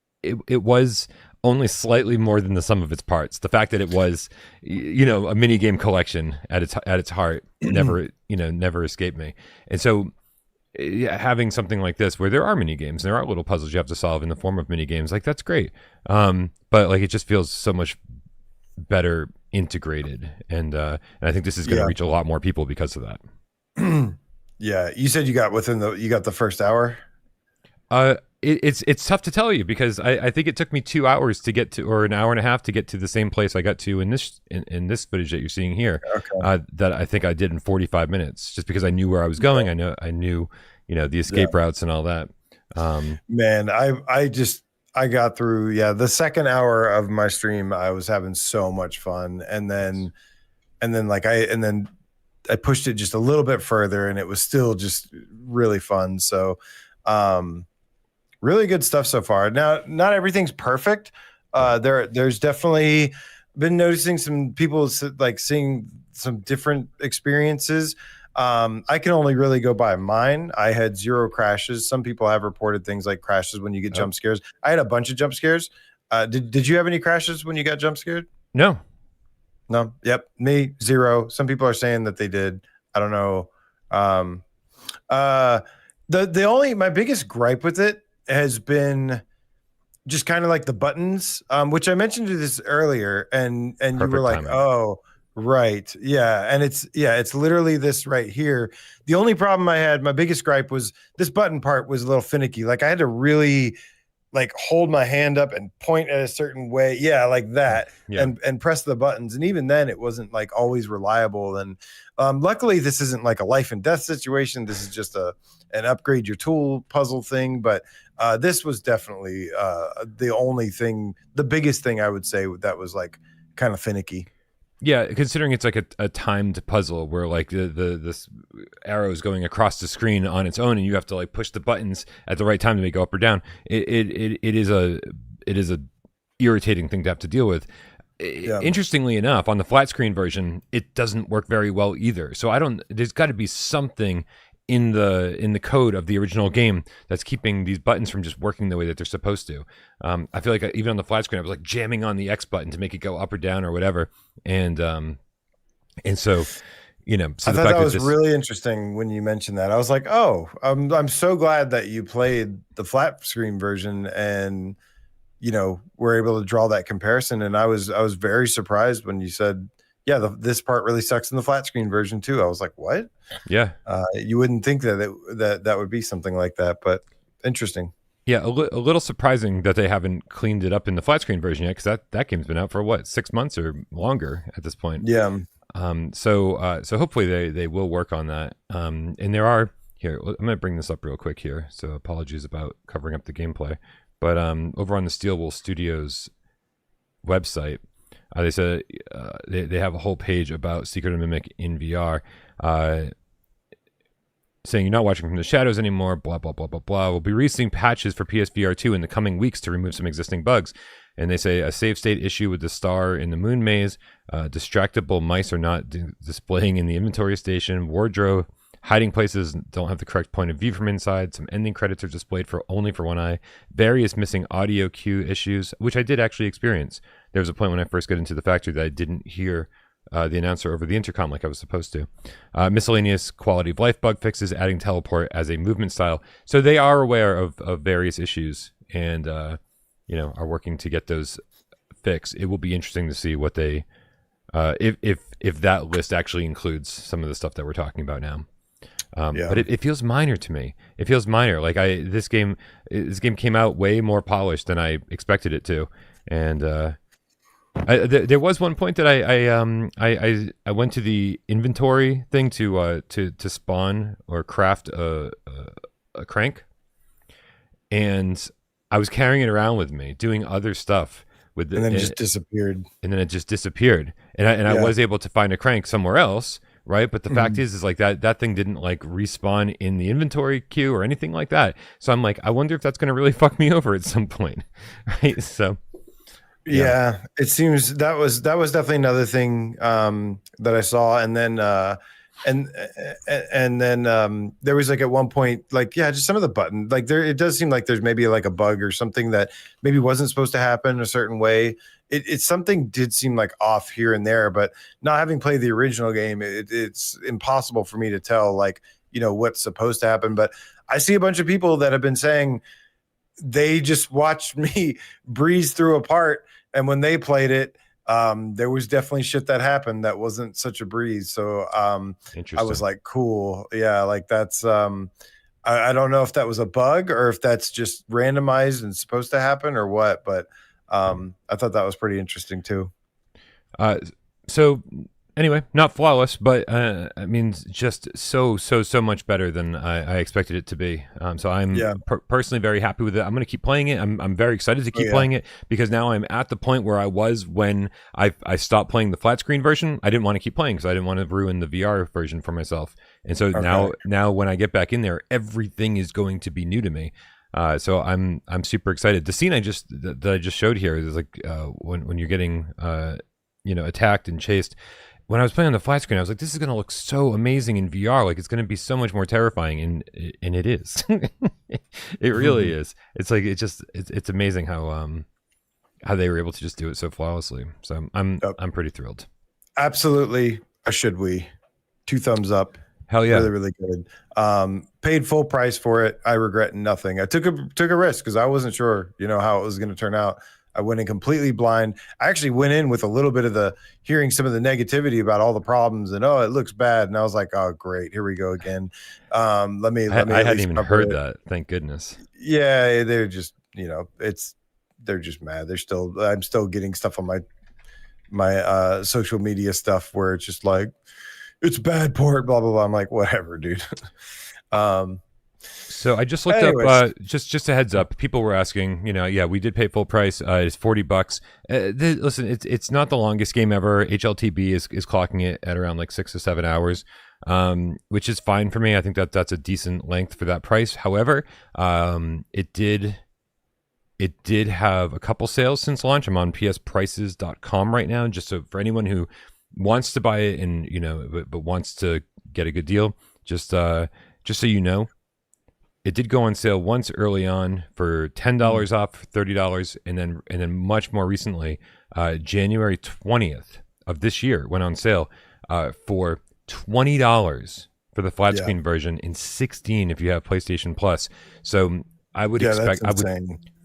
was only slightly more than the sum of its parts. The fact that it was, a mini game collection at its heart never escaped me. And so having something like this where there are mini games, there are little puzzles you have to solve in the form of mini games, like that's great. But like it just feels so much better integrated, and I think this is going to reach a lot more people because of that. Yeah, you said you got the first hour. It's tough to tell you because I think it took me 2 hours to get to, or an hour and a half to get to the same place I got to in this footage that you're seeing here. Okay. That I think I did in 45 minutes, just because I knew where I was going. I knew the escape routes and all that. Man, I got through the second hour of my stream. I was having so much fun, and then I pushed it just a little bit further, and it was still just really fun. So. Really good stuff so far. Now, not everything's perfect. There's definitely been noticing some people like seeing some different experiences. I can only really go by mine. I had 0 crashes. Some people have reported things like crashes when you get jump scares. I had a bunch of jump scares. Did you have any crashes when you got jump scared? No. Yep. Me, 0. Some people are saying that they did. I don't know. My biggest gripe with it has been just kind of like the buttons, which I mentioned to this earlier, and you were like, timing. Oh, right. Yeah. And it's literally this right here. The only problem I had, my biggest gripe, was this button part was a little finicky. Like I had to really like hold my hand up and point at a certain way. Yeah, like that. Yeah. And press the buttons. And even then it wasn't like always reliable. And luckily this isn't like a life and death situation. This is just an upgrade your tool puzzle thing. But this was definitely the biggest thing I would say that was like kind of finicky. Yeah, considering it's like a timed puzzle where like this arrow is going across the screen on its own, and you have to like push the buttons at the right time to make it go up or down. It is a irritating thing to have to deal with. Yeah. Interestingly enough, on the flat screen version, it doesn't work very well either. So there's got to be something in the code of the original game that's keeping these buttons from just working the way that they're supposed to. I feel like even on the flat screen, I was like jamming on the X button to make it go up or down or whatever. And so, so I thought that was really interesting when you mentioned that. I was like, oh, I'm so glad that you played the flat screen version and, were able to draw that comparison. And I was very surprised when you said, yeah, this part really sucks in the flat screen version too. I was like, what? Yeah. You wouldn't think that would be something like that, but interesting. Yeah, a little surprising that they haven't cleaned it up in the flat screen version yet, because that game's been out for 6 months or longer at this point. Yeah. So hopefully they will work on that. And there are here. I'm going to bring this up real quick here. So apologies about covering up the gameplay, but over on the Steelwool Studios website. They said they have a whole page about Secret of Mimic in VR, saying you're not watching from the shadows anymore, blah, blah, blah, blah, blah. We'll be releasing patches for PSVR 2 in the coming weeks to remove some existing bugs. And they say a save state issue with the star in the moon maze, distractible mice are not displaying in the inventory station, wardrobe Hiding places don't have the correct point of view from inside. Some ending credits are displayed for only for one eye. Various missing audio cue issues, which I did actually experience. There was a point when I first got into the factory that I didn't hear the announcer over the intercom like I was supposed to. Miscellaneous quality of life bug fixes, adding teleport as a movement style. So they are aware of various issues and are working to get those fixed. It will be interesting to see what they if that list actually includes some of the stuff that we're talking about now. But it feels minor to me. It feels minor. Like this game came out way more polished than I expected it to, and there was one point that I went to the inventory thing to spawn or craft a crank, and I was carrying it around with me, doing other stuff with it, and then it just disappeared. And then it just disappeared, and I was able to find a crank somewhere else. Right, but the fact is like that thing didn't like respawn in the inventory queue or anything like that. So I'm like, I wonder if that's going to really fuck me over at some point, right? So, yeah, it seems that was definitely another thing that I saw, and then there was like at one point, like just some of the button, like it does seem like there's maybe like a bug or something that maybe wasn't supposed to happen a certain way. It's something did seem like off here and there, but not having played the original game, it's impossible for me to tell like what's supposed to happen. But I see a bunch of people that have been saying they just watched me breeze through a part, and when they played it, there was definitely shit that happened that wasn't such a breeze. So I was like, cool, yeah, like that's I don't know if that was a bug or if that's just randomized and supposed to happen or what, but I thought that was pretty interesting too. So anyway, not flawless, but I mean, just so much better than I expected it to be. So I'm personally very happy with it. I'm going to keep playing it. I'm very excited to keep playing it because now I'm at the point where I was when I stopped playing the flat screen version. I didn't want to keep playing because I didn't want to ruin the VR version for myself. And so now when I get back in there, everything is going to be new to me. So I'm super excited. The scene that I just showed here is like when you're getting attacked and chased. When I was playing on the flat screen, I was like, "This is going to look so amazing in VR. Like it's going to be so much more terrifying." And it is. It really is. It's like it's amazing how they were able to just do it so flawlessly. So I'm pretty thrilled. Absolutely. Should we? 2 thumbs up. Hell yeah. Really, really good. Paid full price for it. I regret nothing. I took a risk because I wasn't sure, how it was going to turn out. I went in completely blind. I actually went in with a little bit of hearing some of the negativity about all the problems and it looks bad. And I was like, oh great, here we go again. Let me. I hadn't even heard that. Thank goodness. Yeah, they're just they're just mad. I'm still getting stuff on my social media stuff where it's just like, it's bad port, blah blah blah. I'm like, whatever, dude. So I just looked up. Just a heads up. People were asking. We did pay full price. It's $40. Listen, it's not the longest game ever. HLTB is clocking it at around like 6 or 7 hours, which is fine for me. I think that's a decent length for that price. However, it did have a couple sales since launch. I'm on psprices.com right now, just so for anyone who wants to buy it and but wants to get a good deal, just so you know, it did go on sale once early on for $10 off, $30, and then much more recently, January 20th of this year went on sale for $20 for the flat screen version and $16 if you have PlayStation Plus. So I would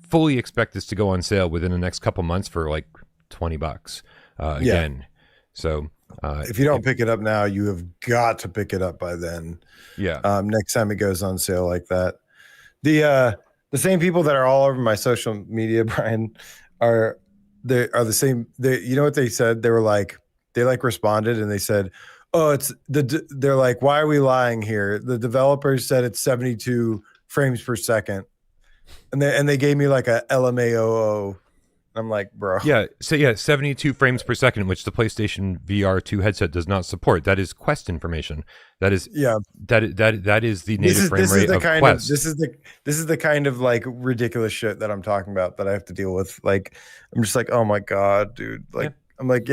fully expect this to go on sale within the next couple months for like $20 again. So if you don't pick it up now, you have got to pick it up by then. Yeah. Next time it goes on sale like that. The same people that are all over my social media, Bryan, are the same. You know what they said? They responded and they said, "Oh, they're like, why are we lying here? The developers said it's 72 frames per second, and they gave me like a LMAOO." I'm like, bro. Yeah. So 72 frames per second, which the PlayStation VR2 headset does not support. That is Quest information. That is that is the native frame rate of Quest. This is the kind of like ridiculous shit that I'm talking about that I have to deal with. Like, I'm just like, oh my god, dude. Like, I'm like,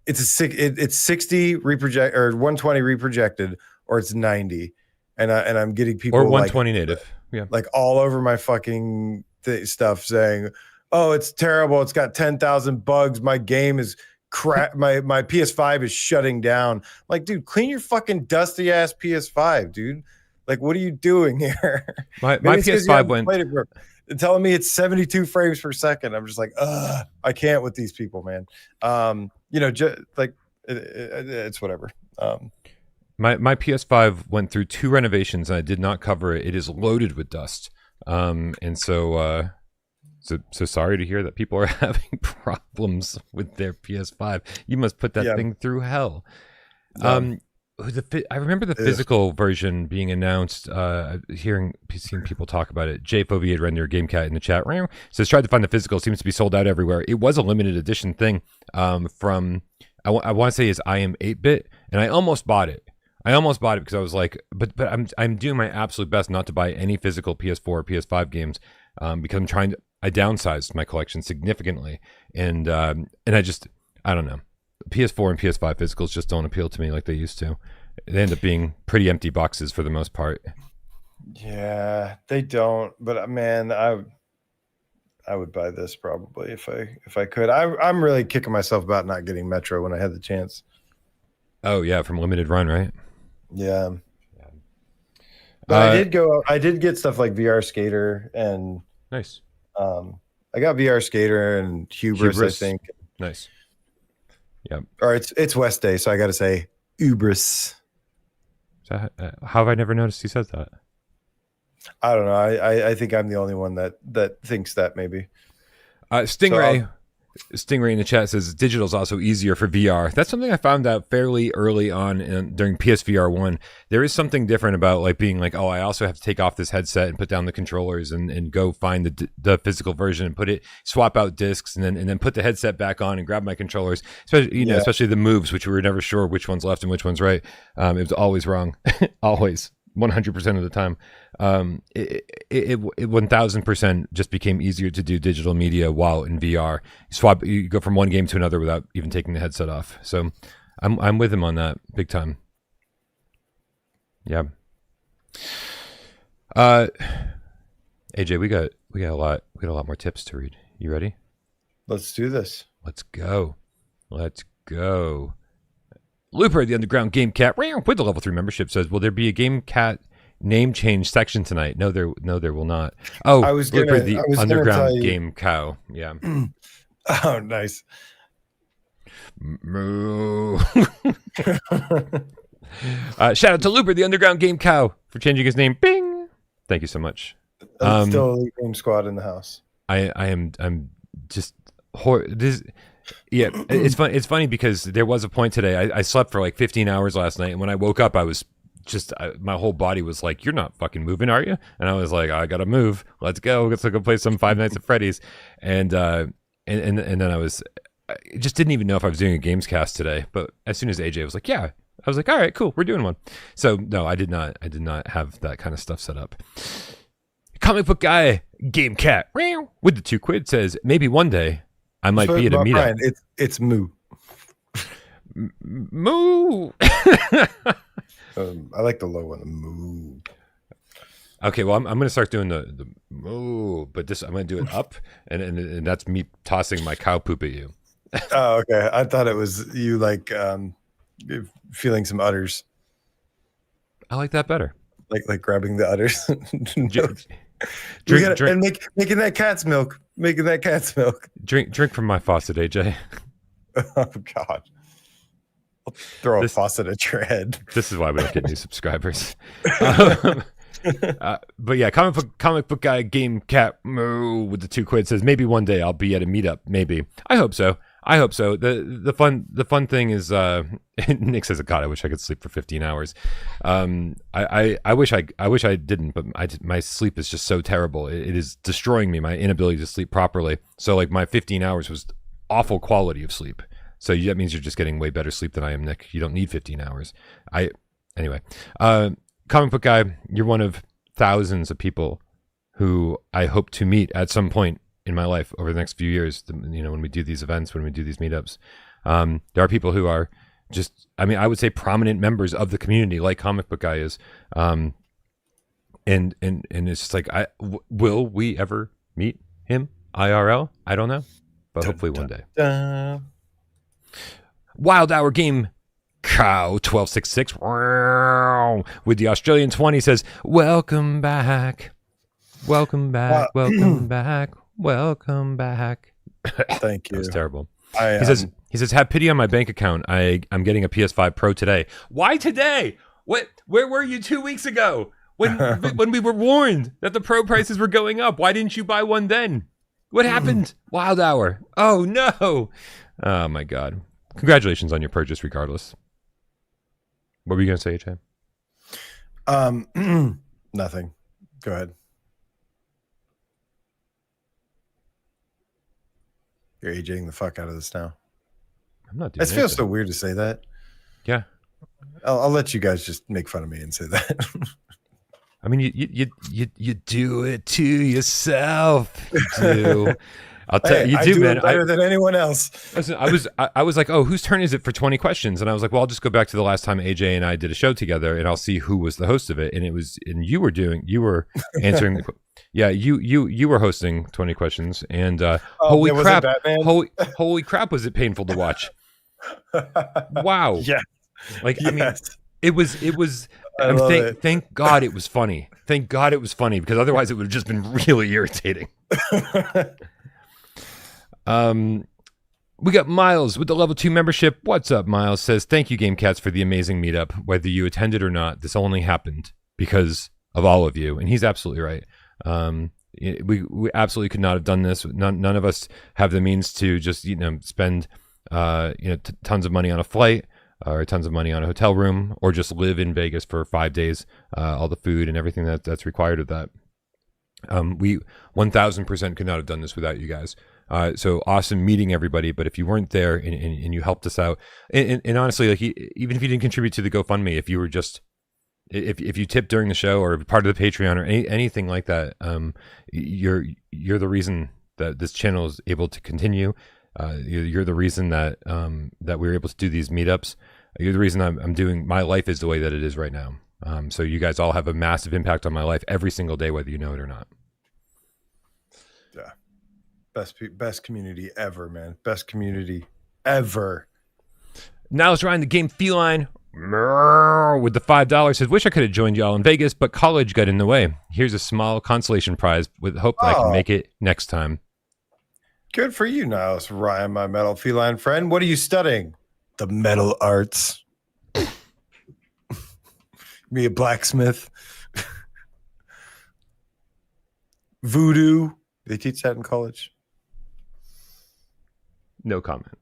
it's 60 reproject or 120 reprojected, or it's 90, and I'm getting people or 120 native, like all over my fucking stuff saying, "Oh, it's terrible. It's got 10,000 bugs. My game is crap. My PS5 is shutting down." Like, dude, clean your fucking dusty ass PS5, dude. Like, what are you doing here? My PS5 went. Telling me it's 72 frames per second. I'm just like, I can't with these people, man. It's whatever. My PS5 went through 2 renovations and I did not cover it. It is loaded with dust. And so sorry to hear that people are having problems with their PS5. You must put that thing through hell. I remember the physical version being announced, seeing people talk about it. JFOV had rendered GameCat in the chat. Says, tried to find the physical. Seems to be sold out everywhere. It was a limited edition thing from, I want to say is I Am 8-Bit, and I almost bought it. Because I was like, but I'm doing my absolute best not to buy any physical PS4 or PS5 games because I downsized my collection significantly. And I don't know. PS4 and PS5 physicals just don't appeal to me like they used to. They end up being pretty empty boxes for the most part. Yeah, they don't. But man, I would buy this probably if I could. I'm really kicking myself about not getting Metro when I had the chance. Oh yeah, from Limited Run, right? Yeah. But I did get stuff like VR Skater and nice. I got VR Skater and Hubris. I think. Nice. Yeah. Or it's West Day, so I got to say Hubris. How have I never noticed he says that? I don't know. I think I'm the only one that thinks that maybe. Stingray in the chat says digital is also easier for VR. That's something I found out fairly early on during PSVR 1. There is something different about like being like, oh, I also have to take off this headset and put down the controllers and go find the physical version and swap out discs and then put the headset back on and grab my controllers. Especially especially the moves, which we were never sure which one's left and which one's right. It was always wrong, always. 100% of the time. It 1000% just became easier to do digital media while in VR. You go from one game to another without even taking the headset off. So I'm with him on that big time. Yeah. AJ, we got a lot more tips to read. You ready? Let's do this. Let's go. Looper, the Underground Game Cat, with the level 3 membership says, "Will there be a Game Cat name change section tonight?" No, there will not. Oh, Looper, the Underground Game Cow. Yeah. Oh, nice. Moo. Shout out to Looper, the Underground Game Cow, for changing his name. Bing. Thank you so much. Still Elite Game Squad in the house. I'm just this. Yeah, it's fun. It's funny because there was a point today. I slept for like 15 hours last night, and when I woke up, I was just my whole body was like, "You're not fucking moving, are you?" And I was like, "I gotta move. Let's go. Let's go play some Five Nights at Freddy's." And then I just didn't even know if I was doing a games cast today. But as soon as AJ was like, "Yeah," I was like, "All right, cool, we're doing one." So no, I did not have that kind of stuff set up. Comic book guy, Game Cat, with the 2 quid says, "Maybe one day I might be at a meetup." Bryan, it's Moo. Moo. I like the low one, the Moo. Okay, well, I'm going to start doing the moo, but I'm going to do it up, and that's me tossing my cow poop at you. Oh, okay. I thought it was you like feeling some udders. I like that better. Like grabbing the udders. Drink. And making that cat's milk. Making that cat's milk. Drink from my faucet, AJ. Oh God! I'll throw a faucet at your head. This is why we don't get new subscribers. But yeah, comic book guy, Game Cat, moo, with the 2 quid says, "Maybe one day I'll be at a meetup. Maybe. I hope so. The fun thing is, Nick says, "God, I wish I could sleep for 15 hours." I wish I didn't, but my sleep is just so terrible. It is destroying me, my inability to sleep properly. So like my 15 hours was awful quality of sleep. So that means you're just getting way better sleep than I am, Nick. You don't need 15 hours. Anyway, comic book guy, you're one of thousands of people who I hope to meet at some point in my life over the next few years, when we do these events, when we do these meetups. There are people who are just, I mean, I would say prominent members of the community, like Comic Book Guy is. And it's just like, will we ever meet him IRL? I don't know, but hopefully one day. Wild Hour Game Cow 1266 with the Australian 20 says, welcome back. Welcome back. Welcome back. Welcome back. Thank you. That was terrible. He says, have pity on my bank account. I'm getting a PS5 Pro today. Why today? Where were you 2 weeks ago when we were warned that the Pro prices were going up? Why didn't you buy one then? What happened? Wild Hour. Oh no. Oh my God. Congratulations on your purchase regardless. What were you going to say, HM? Nothing. Go ahead. You're AJing the fuck out of this now. I'm not doing it. It feels so weird to say that. Yeah. I'll let you guys just make fun of me and say that. I mean, you do it to yourself. You do. I'll tell you, I do, do man. it better than anyone else. Listen, I was like, oh, whose turn is it for 20 questions? And I was like, well, I'll just go back to the last time AJ and I did a show together, and I'll see who was the host of it. And you were answering. Yeah, you were hosting 20 questions, and holy crap, holy crap, was it painful to watch? Wow. Yeah. Like, I mean, it was. Thank God it was funny. Thank God it was funny, because otherwise it would have just been really irritating. We got Miles with the level 2 membership. What's up, Miles? Says, thank you, Game Cats, for the amazing meetup. Whether you attended or not, this only happened because of all of you. And he's absolutely right. We absolutely could not have done this. None of us have the means to just, spend, tons of money on a flight or tons of money on a hotel room, or just live in Vegas for 5 days, all the food and everything that's required of that. We 1000% could not have done this without you guys. So awesome meeting everybody. But if you weren't there and you helped us out, and honestly, like, even if you didn't contribute to the GoFundMe, if you were just, if you tipped during the show or part of the Patreon or anything like that, you're the reason that this channel is able to continue. You're the reason that we're able to do these meetups. You're the reason I'm doing, my life is the way that it is right now. So you guys all have a massive impact on my life every single day, whether you know it or not. Yeah. Best community ever, man. Best community ever. Now let's ride the game Feline with the $5. Says, wish I could have joined y'all in Vegas, but college got in the way. Here's a small consolation prize with hope that I can make it next time. Good for you, Niles. Ryan, my metal feline friend. What are you studying? The metal arts. Be a blacksmith. Voodoo. They teach that in college. No comment.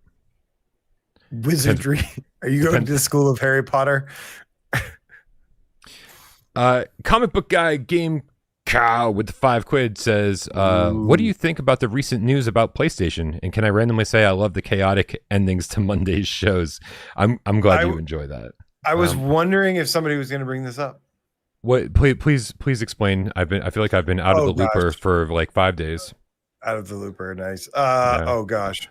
Wizardry. Are you going to the school of Harry Potter? Comic Book Guy Game Cow with the $5 says, what do you think about the recent news about PlayStation? And can I randomly say I love the chaotic endings to Monday's shows? I'm glad you enjoy that. I was wondering if somebody was going to bring this up. What? Please explain. I feel like I've been out of the looper for like 5 days. Out of the looper, nice. Oh gosh,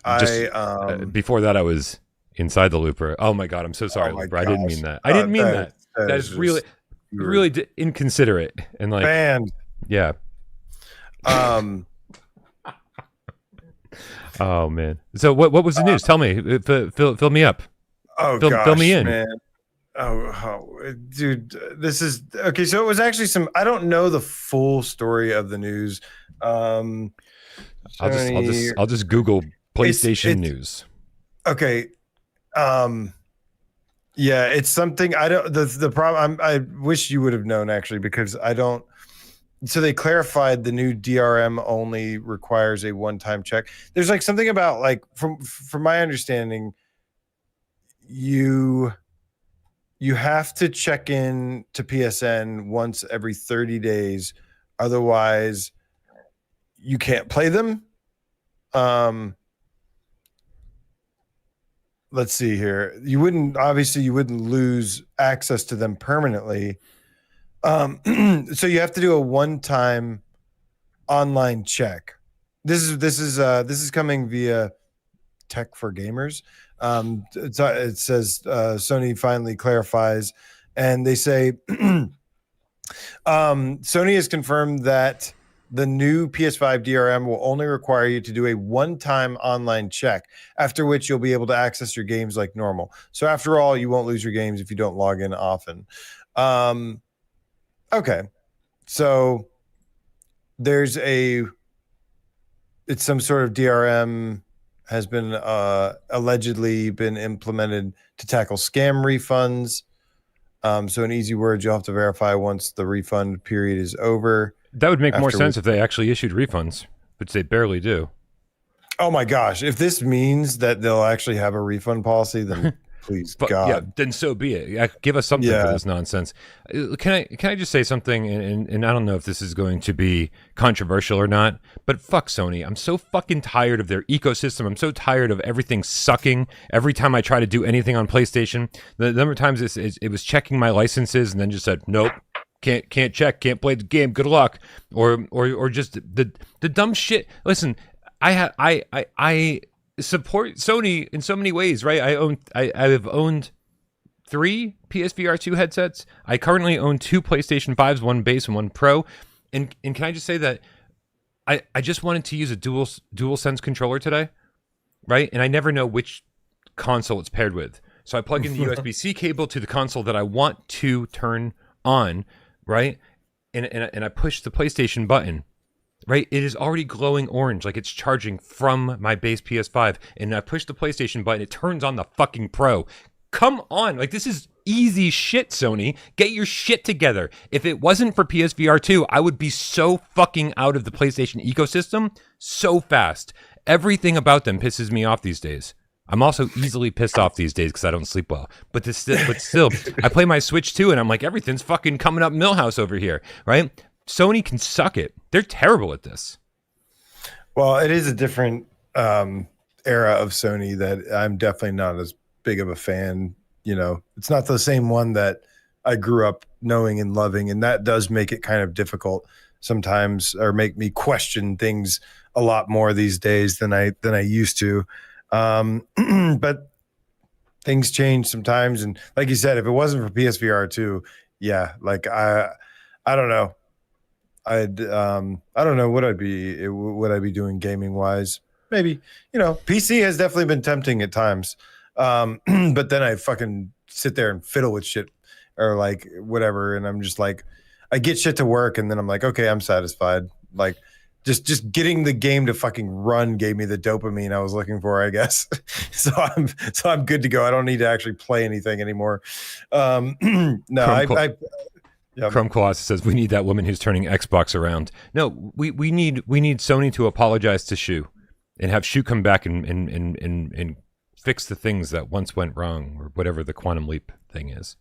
before that I was inside the looper. Oh my God, I'm so sorry, Looper. I didn't mean that. I didn't mean that. That is really inconsiderate and like banned. Yeah. Oh man. So what was the news? Tell me. Fill me up. Oh gosh, fill me in, man. Oh, dude, this is okay. So it was actually I don't know the full story of the news. I'll just Google PlayStation news. Okay. Yeah, it's something I don't. The problem. I wish you would have known actually, because I don't. So they clarified the new DRM only requires a one-time check. There's like something about like from my understanding, you have to check in to PSN once every 30 days, otherwise you can't play them. Let's see here. You wouldn't lose access to them permanently. So you have to do a one-time online check. This is coming via Tech for Gamers. It says Sony finally clarifies, and they say Sony has confirmed that the new PS5 DRM will only require you to do a one-time online check, after which you'll be able to access your games like normal. So after all, you won't lose your games if you don't log in often. Okay. So it's some sort of DRM has been allegedly been implemented to tackle scam refunds. So in easy words, you'll have to verify once the refund period is over. That would make more sense if they actually issued refunds, which they barely do. Oh my gosh. If this means that they'll actually have a refund policy, then please, God. Yeah, then so be it. Give us something for this nonsense. Can I just say something? And I don't know if this is going to be controversial or not, but fuck Sony. I'm so fucking tired of their ecosystem. I'm so tired of everything sucking. Every time I try to do anything on PlayStation, the number of times it was checking my licenses and then just said, nope. Can't check, can't play the game. Good luck, or just the dumb shit. Listen, I support Sony in so many ways, right? I have owned 3 PSVR2 headsets. I currently own 2 PlayStation 5s, one base and one Pro. And can I just say that I just wanted to use a DualSense controller today, right? And I never know which console it's paired with, so I plug in the USB-C cable to the console that I want to turn on. Right, and I push the PlayStation button. Right, it is already glowing orange, like it's charging from my base PS5. And I push the PlayStation button, it turns on the fucking Pro. Come on, like this is easy shit, Sony. Get your shit together. If it wasn't for PSVR 2, I would be so fucking out of the PlayStation ecosystem so fast. Everything about them pisses me off these days. I'm also easily pissed off these days because I don't sleep well. But still, I play my Switch too, and I'm like, everything's fucking coming up Millhouse over here, right? Sony can suck it. They're terrible at this. Well, it is a different era of Sony that I'm definitely not as big of a fan. You know, it's not the same one that I grew up knowing and loving, and that does make it kind of difficult sometimes, or make me question things a lot more these days than I used to. But things change sometimes, and like you said, if it wasn't for PSVR 2, yeah, like I don't know, I don't know what I'd be doing gaming wise. Maybe, you know, PC has definitely been tempting at times, but then I fucking sit there and fiddle with shit or like whatever, and I'm just like, I get shit to work, and then I'm like, okay, I'm satisfied. Like just getting the game to fucking run gave me the dopamine I was looking for, I guess. so I'm good to go. I don't need to actually play anything anymore. No, Chrome Colossus says we need that woman who's turning Xbox around. No, we need Sony to apologize to Shu and have Shu come back and fix the things that once went wrong, or whatever the quantum leap thing is.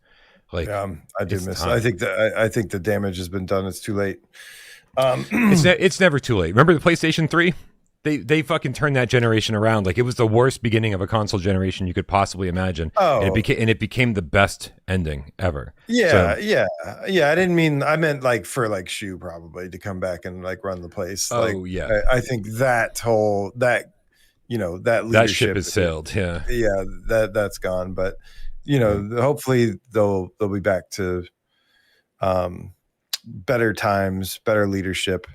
Like, I do miss it. I think the damage has been done. It's too late. It's never too late. Remember the PlayStation 3? They fucking turned that generation around. Like, it was the worst beginning of a console generation you could possibly imagine. Oh, and it became the best ending ever. Yeah, yeah. I meant like for like Shu probably to come back and like run the place. Oh, like, yeah. I think that leadership, that ship has sailed. Yeah, that's gone. But you know, hopefully they'll be back to better times, better leadership,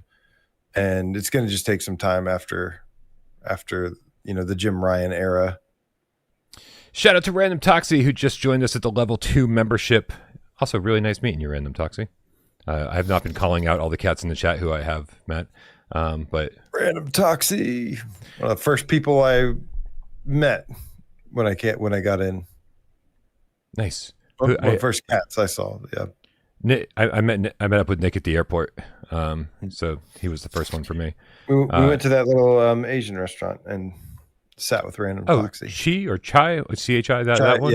and it's going to just take some time after you know, the Jim Ryan era. Shout out to Random Toxie, who just joined us at the level 2 membership. Also, really nice meeting you, Random Toxie. I have not been calling out all the cats in the chat who I have met, but Random Toxie, one of the first people I met when I got in. Nice. One of the first cats I saw. Yeah. Nick, I met up with Nick at the airport, so he was the first one for me. We went to that little Asian restaurant and sat with Random Toxie. Chi or Chai or CHI that one?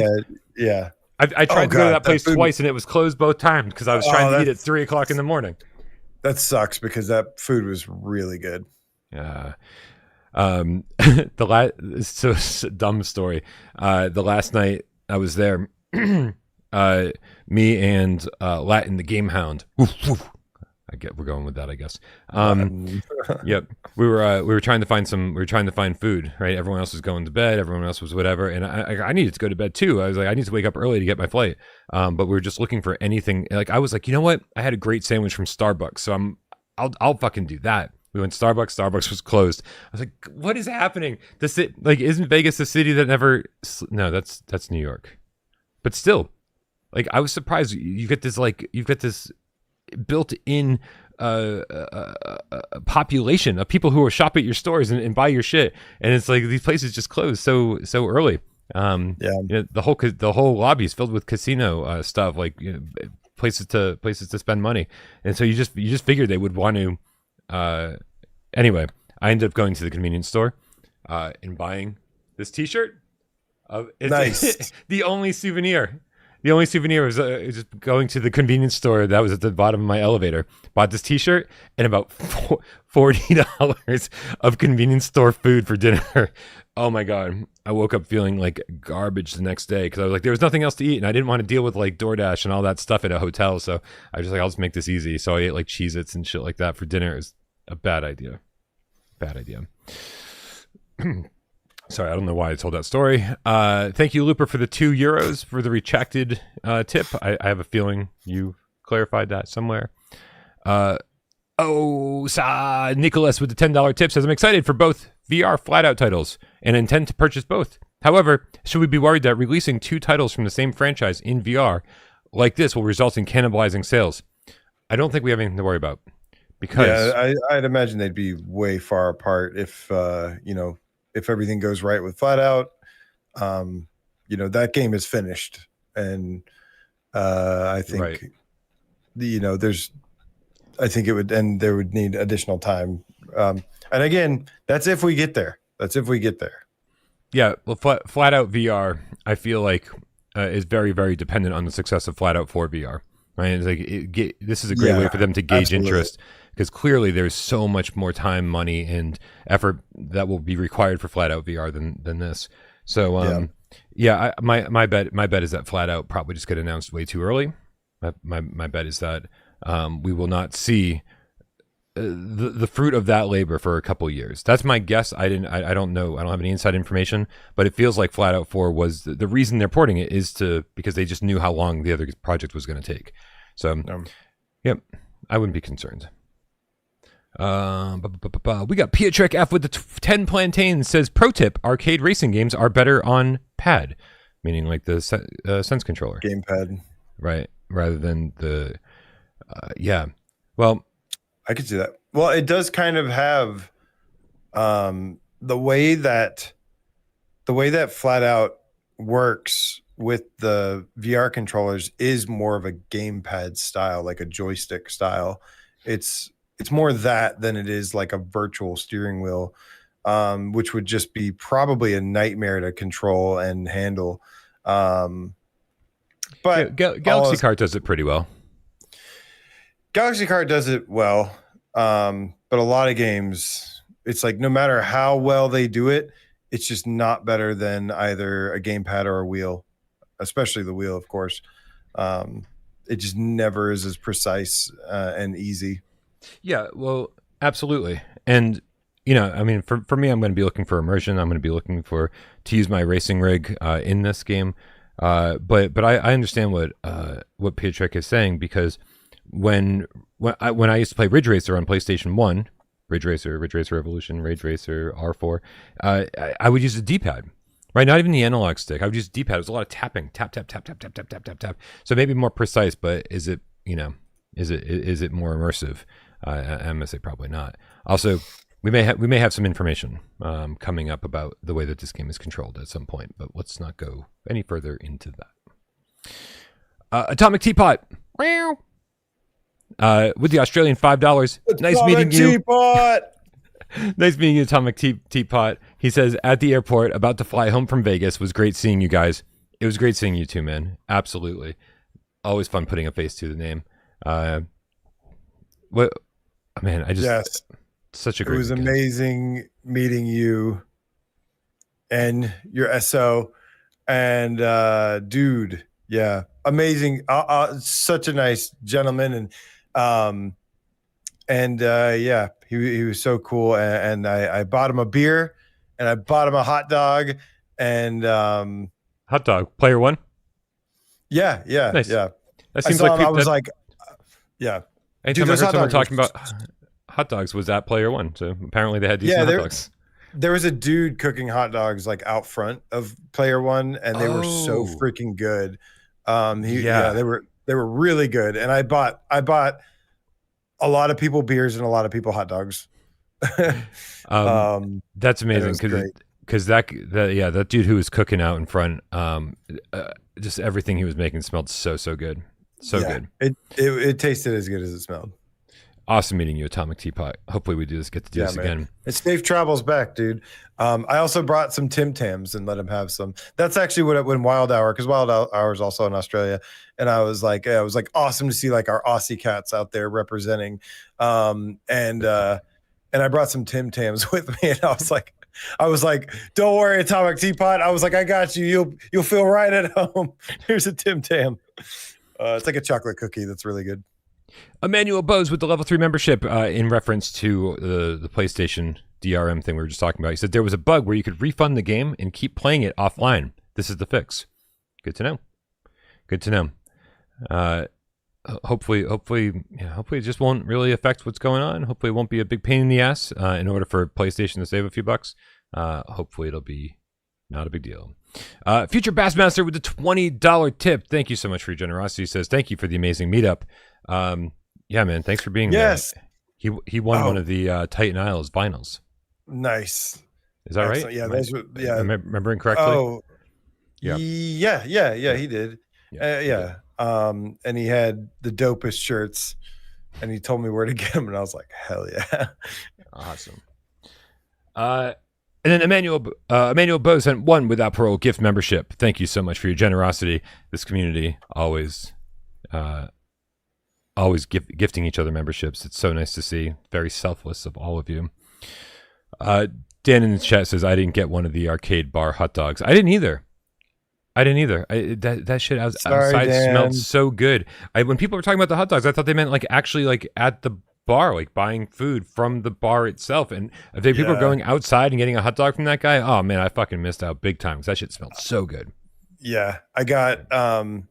Yeah. I tried to go to that place twice, and it was closed both times because I was trying to eat at 3:00 in the morning. That sucks because that food was really good. Yeah. So dumb story. The last night I was there, me and Latin the Game Hound. Woof, woof. we're going with that, I guess. Um, Yep. We were trying to find food, right? Everyone else was going to bed, everyone else was whatever, and I needed to go to bed too. I was like, I need to wake up early to get my flight. But we were just looking for anything. Like I was like, you know what? I had a great sandwich from Starbucks, so I'll fucking do that. We went to Starbucks. Starbucks was closed. I was like, what is happening? Isn't Vegas a city that never? No, that's New York. But still, like I was surprised. You get this built-in population of people who will shop at your stores and buy your shit, and it's like these places just close so early. The whole lobby is filled with casino stuff, like places to spend money, and so you just figured they would want to. Anyway, I ended up going to the convenience store and buying this T-shirt. Nice. The only souvenir. The only souvenir was just going to the convenience store that was at the bottom of my elevator. Bought this T-shirt and about $40 of convenience store food for dinner. Oh my god! I woke up feeling like garbage the next day because I was like, there was nothing else to eat, and I didn't want to deal with like DoorDash and all that stuff at a hotel. So I was just like, I'll just make this easy. So I ate like Cheez-Its and shit like that for dinner. It was a bad idea. Bad idea. Sorry, I don't know why I told that story. Thank you, Looper, for the €2 for the retracted tip. I have a feeling you clarified that somewhere. Nicholas with the $10 tip says, I'm excited for both VR Flatout titles and intend to purchase both. However, should we be worried that releasing 2 titles from the same franchise in VR like this will result in cannibalizing sales? I don't think we have anything to worry about. Because I'd imagine they'd be way far apart if if everything goes right with Flatout. That game is finished, and I think right. I think it would, and there would need additional time. And again, that's if we get there. Yeah, well, Flatout VR, I feel like is very, very dependent on the success of Flatout 4 VR. Right? It's like this is a great way for them to gauge interest, because clearly there's so much more time, money, and effort that will be required for Flatout VR than this. So my bet is that Flatout probably just get announced way too early. My bet is that we will not see the fruit of that labor for a couple years. That's my guess. I don't know. I don't have any inside information, but it feels like Flatout 4 was the reason they're porting it is because they just knew how long the other project was going to take. So, yep, I wouldn't be concerned. We got Pietrek F with the 10 plantains says, pro tip, arcade racing games are better on pad, meaning like the Sense controller. Gamepad. Right, rather than the, well, I could see that. Well, it does kind of have the way that Flatout works with the VR controllers is more of a gamepad style, like a joystick style. It's more that than it is like a virtual steering wheel, which would just be probably a nightmare to control and handle. But Galaxy Kart does it pretty well. Galaxy Kart does it well, but a lot of games, it's like no matter how well they do it, it's just not better than either a gamepad or a wheel, especially the wheel, of course. It just never is as precise and easy. Yeah, well, absolutely. And, I mean, for me, I'm going to be looking for immersion. I'm going to be looking to use my racing rig in this game. But I understand what Pietrek is saying, because when I used to play Ridge Racer on PlayStation 1, Ridge Racer Evolution, Ridge Racer R4, I would use a D-pad, right? Not even the analog stick. I would use D-pad. It was a lot of tapping, tap, tap, tap, tap, tap, tap, tap, tap, tap. So maybe more precise, but is it more immersive? I'm gonna say probably not. Also, we may have some information coming up about the way that this game is controlled at some point, but let's not go any further into that. Atomic Teapot. With the Australian $5. Nice meeting you. Teapot. Nice meeting you, Atomic Teapot. He says, at the airport, about to fly home from Vegas. Was great seeing you guys. It was great seeing you too, man. Absolutely. Always fun putting a face to the name. Such a great. It was weekend. amazing meeting you and your SO, and dude, yeah, amazing. Such a nice gentleman, and And yeah, he was so cool. And I bought him a beer, and I bought him a hot dog, and hot dog player one. Yeah. Nice. That I seems saw like him, I was like, yeah. Anytime I heard someone talking about hot dogs was at player one. So apparently they had decent hot dogs. There was a dude cooking hot dogs like out front of player one, and they were so freaking good. They were really good. And I bought a lot of people beers and a lot of people hot dogs. That's amazing because that dude who was cooking out in front, just everything he was making smelled so good. Good. It tasted as good as it smelled. Awesome meeting you, Atomic Teapot. Hopefully we get to do this again. It's safe travels back, dude. I also brought some Tim Tams and let him have some. That's actually when Wild Hour, because Wild Hour is also in Australia, and I was like, awesome to see like our Aussie cats out there representing. And I brought some Tim Tams with me, and I was like, don't worry, Atomic Teapot. I was like, I got you. You'll feel right at home. Here's a Tim Tam. It's like a chocolate cookie that's really good. Emmanuel Bose with the level 3 membership in reference to the PlayStation DRM thing we were just talking about. He said there was a bug where you could refund the game and keep playing it offline. This is the fix. Good to know. Hopefully it just won't really affect what's going on. Hopefully it won't be a big pain in the ass in order for PlayStation to save a few bucks. Hopefully it'll be not a big deal. Future Bassmaster with the $20 tip. Thank you so much for your generosity. He says, thank you for the amazing meetup. Yeah, man. Thanks for being there. He won one of the Titan Isles vinyls. Nice. Is that right? Yeah, those were, yeah. Remembering correctly? Oh, yeah. He did. And he had the dopest shirts, and he told me where to get them, and I was like, hell yeah. Awesome. And then Emmanuel Bo sent one without parole gift membership. Thank you so much for your generosity. This community always gifting each other memberships. It's so nice to see. Very selfless of all of you. Dan in the chat says, I didn't get one of the arcade bar hot dogs. I didn't either. That shit outside smelled so good. When people were talking about the hot dogs, I thought they meant like actually like at the bar, like buying food from the bar itself. And if people are going outside and getting a hot dog from that guy, oh man, I fucking missed out big time because that shit smelled so good. Yeah, I got 12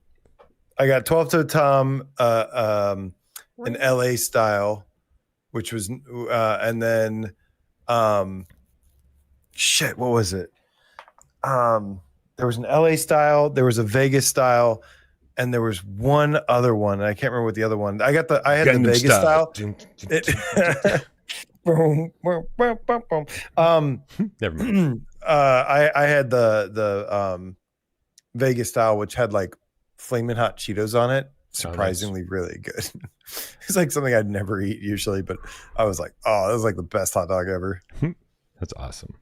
to Tom, an LA style, which was, and then, shit, what was it? There was an LA style, there was a Vegas style, and there was one other one. And I can't remember what the other one. I had the Vegas style. Never mind. I had the Vegas style, which had like flaming hot Cheetos on it. Surprisingly, really good. It's like something I'd never eat usually, but I was like, oh, that was like the best hot dog ever. That's awesome.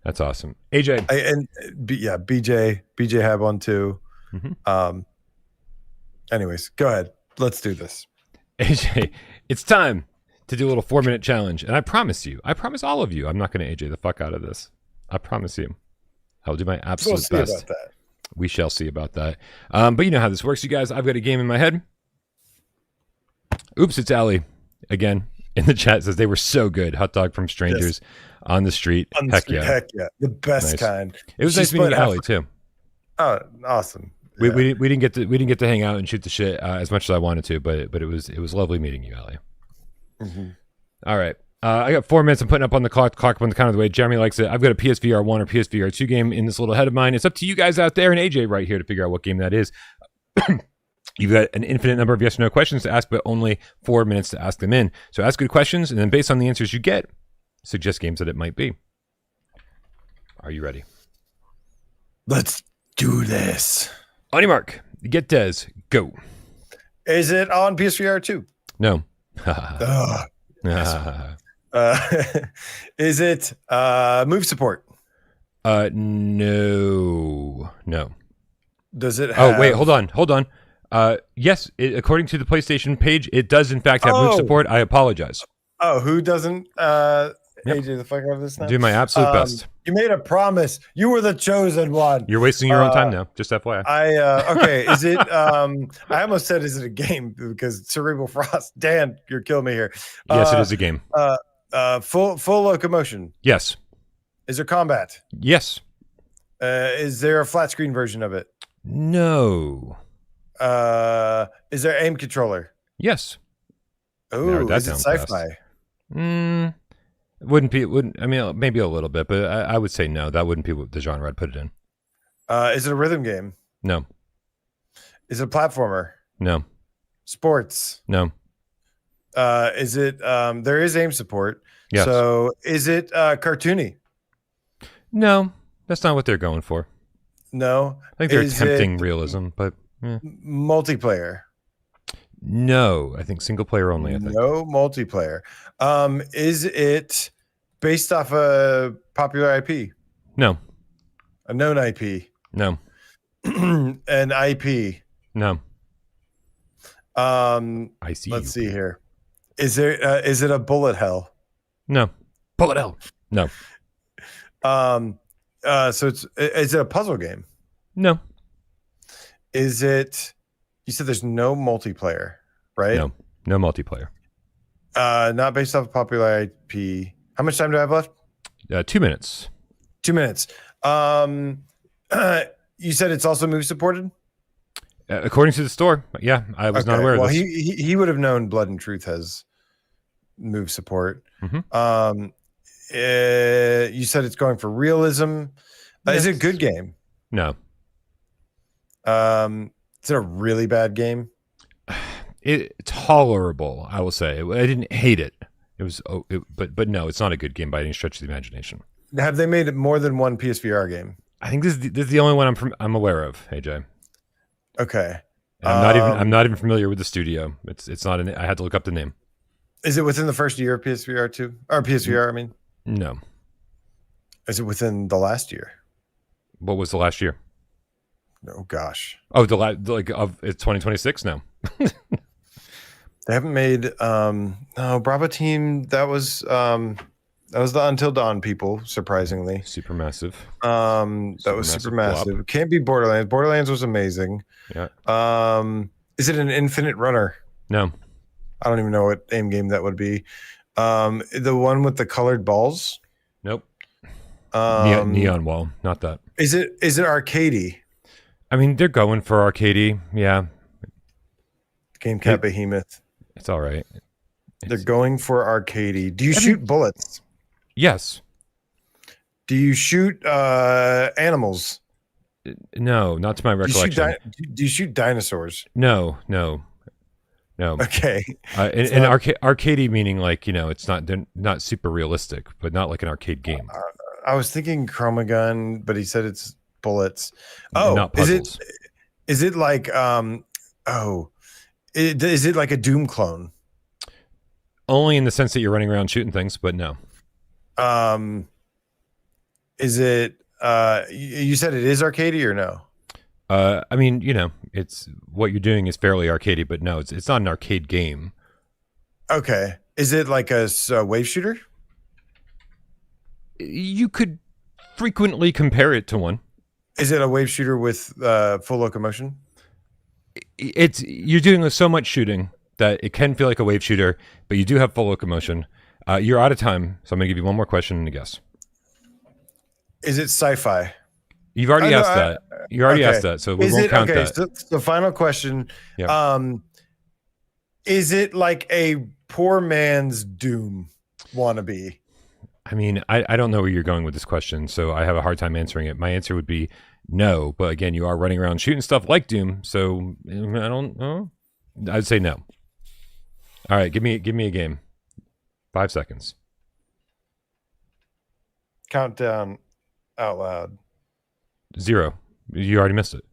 AJ. BJ had one too. Mm-hmm. Anyways, go ahead. Let's do this. AJ, it's time to do a little 4-minute challenge. And I promise all of you, I'm not going to AJ the fuck out of this. I promise you. I'll do my absolute best. About that. We shall see about that. But you know how this works, you guys. I've got a game in my head. Oops, it's Allie again. In the chat says they were so good. Hot dog from strangers on the street. Heck yeah. The best kind. It was nice meeting Allie too. Oh, awesome. We didn't get to hang out and shoot the shit as much as I wanted to, but it was lovely meeting you, Allie. Mm-hmm. All right. I got 4 minutes. I'm putting up on the clock up on the count of the way Jeremy likes it. I've got a PSVR 1 or PSVR 2 game in this little head of mine. It's up to you guys out there and AJ right here to figure out what game that is. You've got an infinite number of yes or no questions to ask, but only 4 minutes to ask them in. So ask good questions, and then based on the answers you get, suggest games that it might be. Are you ready? Let's do this. On your mark, get Des, go. Is it on PSVR 2? No. Is it move support? No. Does it have... Oh, wait, hold on. Yes, according to the PlayStation page, it does in fact have move support. I apologize. Oh, who doesn't? Yep. AJ the fuck out of this now. Do my absolute best. You made a promise. You were the chosen one. You're wasting your own time now. Just FYI. Okay. Is it? I almost said, is it a game? Because Cerebral Frost. Dan, you're killing me here. Yes, it is a game. Full locomotion. Yes. Is there combat? Yes. Is there a flat screen version of it? No. Is there aim controller? Yes. Oh, is it sci-fi? Wouldn't be. I mean, maybe a little bit, but I would say no. That wouldn't be the genre I'd put it in. Is it a rhythm game? No. Is it a platformer? No. Sports? No. Is it? There is aim support. Yes. So is it cartoony? No, that's not what they're going for. No. I think they're attempting realism, but multiplayer. No, I think single player only. I think no multiplayer. Is it based off a popular IP? No. A known IP? No. An IP? No. I see. Let's see here. Is there? Is it a bullet hell? No. Bullet hell. No. So is it a puzzle game? No. Is it? You said there's no multiplayer, right? No. No multiplayer. Not based off a popular IP. How much time do I have left? 2 minutes. 2 minutes. You said it's also move supported? According to the store, yeah, I was not aware of this. Well, he would have known Blood and Truth has move support. Mm-hmm. You said it's going for realism. Yes. Is it a good game? No. Is it a really bad game? It's tolerable, I will say. I didn't hate it. It was, but no, it's not a good game by any stretch of the imagination. Have they made more than one PSVR game? I think this is the only one I'm aware of, AJ. Okay. And I'm not even familiar with the studio. It's not. I had to look up the name. Is it within the first year of PSVR 2 or PSVR? I mean, no. Is it within the last year? What was the last year? Oh gosh. Oh, it's 2026 now. They haven't made no Bravo Team. That was the Until Dawn people, surprisingly. Supermassive. That was Supermassive. It can't be Borderlands. Borderlands was amazing. Yeah. Is it an Infinite Runner? No. I don't even know what aim game that would be. The one with the colored balls? Nope. Neon Wall, not that. Is it arcadey? I mean, they're going for arcadey, yeah. Game Cat Behemoth. It's all right. They're going for arcadey. Do you shoot bullets? Yes. Do you shoot animals? No, not to my recollection. Do you shoot dinosaurs? No. Okay. And arcadey meaning they're not super realistic, but not like an arcade game. I was thinking Chromagun, but he said it's bullets. Not puzzles. Is it like is it like a Doom clone? Only in the sense that you're running around shooting things, but no. Is it you said it is arcadey or no? I mean, it's what you're doing is fairly arcadey, but no, it's not an arcade game. Okay. Is it like a wave shooter? You could frequently compare it to one. Is it a wave shooter with full locomotion? You're doing so much shooting that it can feel like a wave shooter, but you do have full locomotion. You're out of time, so I'm going to give you one more question and a guess. Is it sci-fi? You've already asked that. You already asked that, so we won't count that. So the final question. Yeah. Is it like a poor man's Doom wannabe? I mean, I don't know where you're going with this question, so I have a hard time answering it. My answer would be no, but again, you are running around shooting stuff like Doom, so I don't know. I'd say no. All right, give me a game. 5 seconds. Countdown out loud. 0. You already missed it.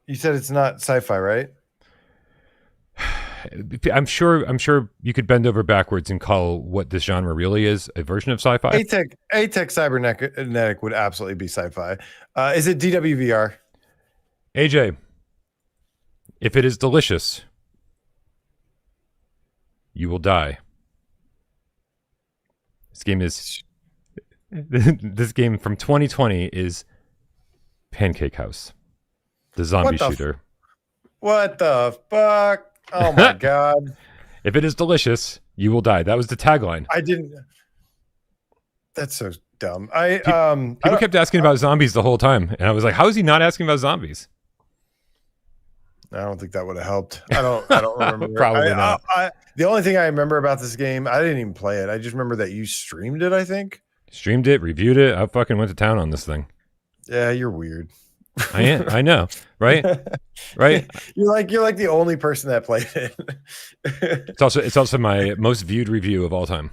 You said it's not sci-fi, right? I'm sure you could bend over backwards and call what this genre really is a version of sci-fi. A-Tech Cybernetic would absolutely be sci-fi. Is it DWVR? AJ, if it is delicious, you will die. This game from 2020 is Pancake House, the zombie shooter. What the fuck? Oh my god! If it is delicious, you will die. That was the tagline. I didn't. That's so dumb. People kept asking about zombies the whole time, and I was like, "How is he not asking about zombies?" I don't think that would have helped. I don't remember. Probably not. The only thing I remember about this game, I didn't even play it. I just remember that you streamed it. I think streamed it, reviewed it. I fucking went to town on this thing. Yeah, you're weird. I am. I know, right? Right. You're like the only person that played it. It's also my most viewed review of all time.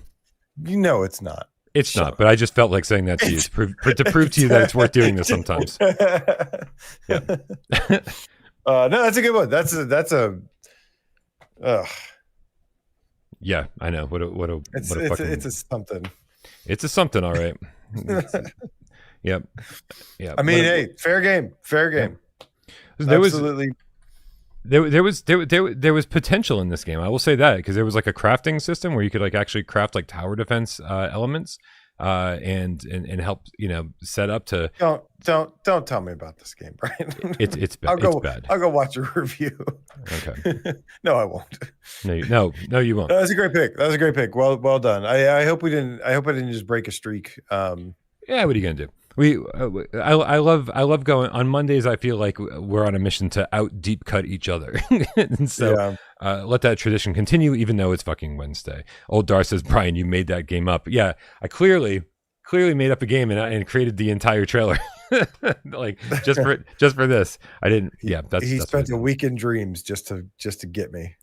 You know, it's not. It's not, but I just felt like saying that to you to prove to you that it's worth doing this sometimes. Yeah. No, that's a good one. That's a. Yeah, I know. It's a something. It's a something, all right. Yep. Yeah. I mean, hey, fair game. There Absolutely. There was potential in this game. I will say that, because there was like a crafting system where you could like actually craft like tower defense elements and help, you know, set up to. Don't tell me about this game, Bryan. It's bad. It's bad. I'll go watch a review. Okay. No, I won't. No, you won't. That was a great pick. Well done. I hope I didn't just break a streak. Yeah, what are you gonna do? I love going on Mondays. I feel like we're on a mission to out deep cut each other, and so let that tradition continue, even though it's fucking Wednesday. Old Dar says, Bryan, you made that game up. Yeah, I clearly made up a game and created the entire trailer, like just for this. I didn't. Yeah, he spent a week in dreams just to get me.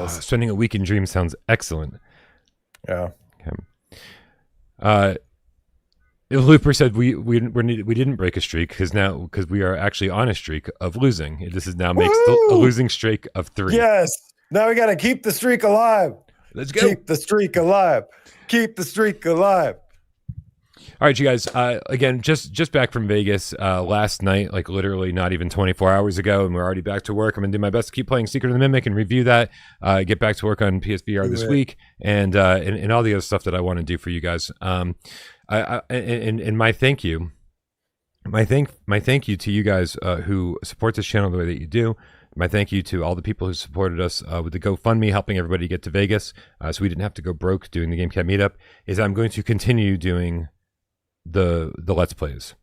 Spending a week in dreams sounds excellent. Yeah. Okay. Looper said we didn't break a streak because we are actually on a streak of losing. This is now makes a losing streak of 3. Yes. Now we got to keep the streak alive. Let's go. Keep the streak alive. Keep the streak alive. All right, you guys. Again, just back from Vegas last night, like literally not even 24 hours ago, and we're already back to work. I'm gonna do my best to keep playing Secret of the Mimic and review that. Get back to work on PSVR this week, and all the other stuff that I want to do for you guys. And my thank you to you guys who support this channel the way that you do. My thank you to all the people who supported us with the GoFundMe, helping everybody get to Vegas, so we didn't have to go broke doing the GameCat meetup. Is I'm going to continue doing the Let's Plays,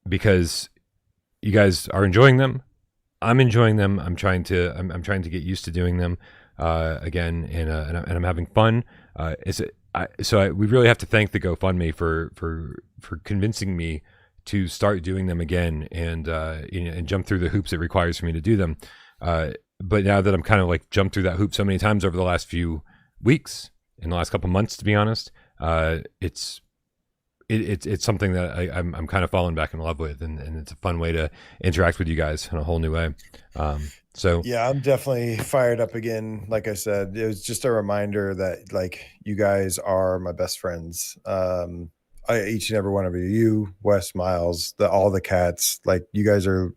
because you guys are enjoying them. I'm enjoying them. I'm trying to get used to doing them again, and I'm having fun. We really have to thank the GoFundMe for convincing me to start doing them again and jump through the hoops it requires for me to do them. But now that I'm kind of like jumped through that hoop so many times over the last few weeks, in the last couple months, to be honest, it's something that I'm kind of falling back in love with, and it's a fun way to interact with you guys in a whole new way. So yeah, I'm definitely fired up again. Like I said, it was just a reminder that like you guys are my best friends. Each and every one of you, Wes, Miles, all the cats, like you guys are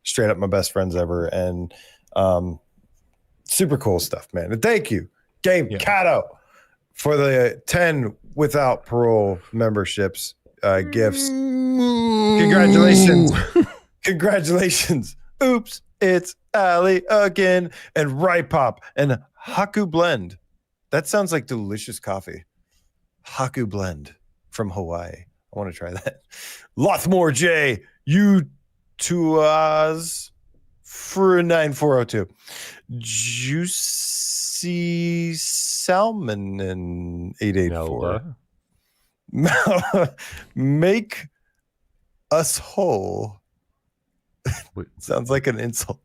straight up my best friends ever, and super cool stuff, man. And thank you, Game Cato, for the 10 without parole memberships gifts. Congratulations. Oops, it's Ali again, and Rye Pop and Haku Blend. That sounds like delicious coffee. Haku Blend from Hawaii. I want to try that. Lothmore J, you to us for 9402. Juicy Salmon in 884. Make us whole. Sounds like an insult.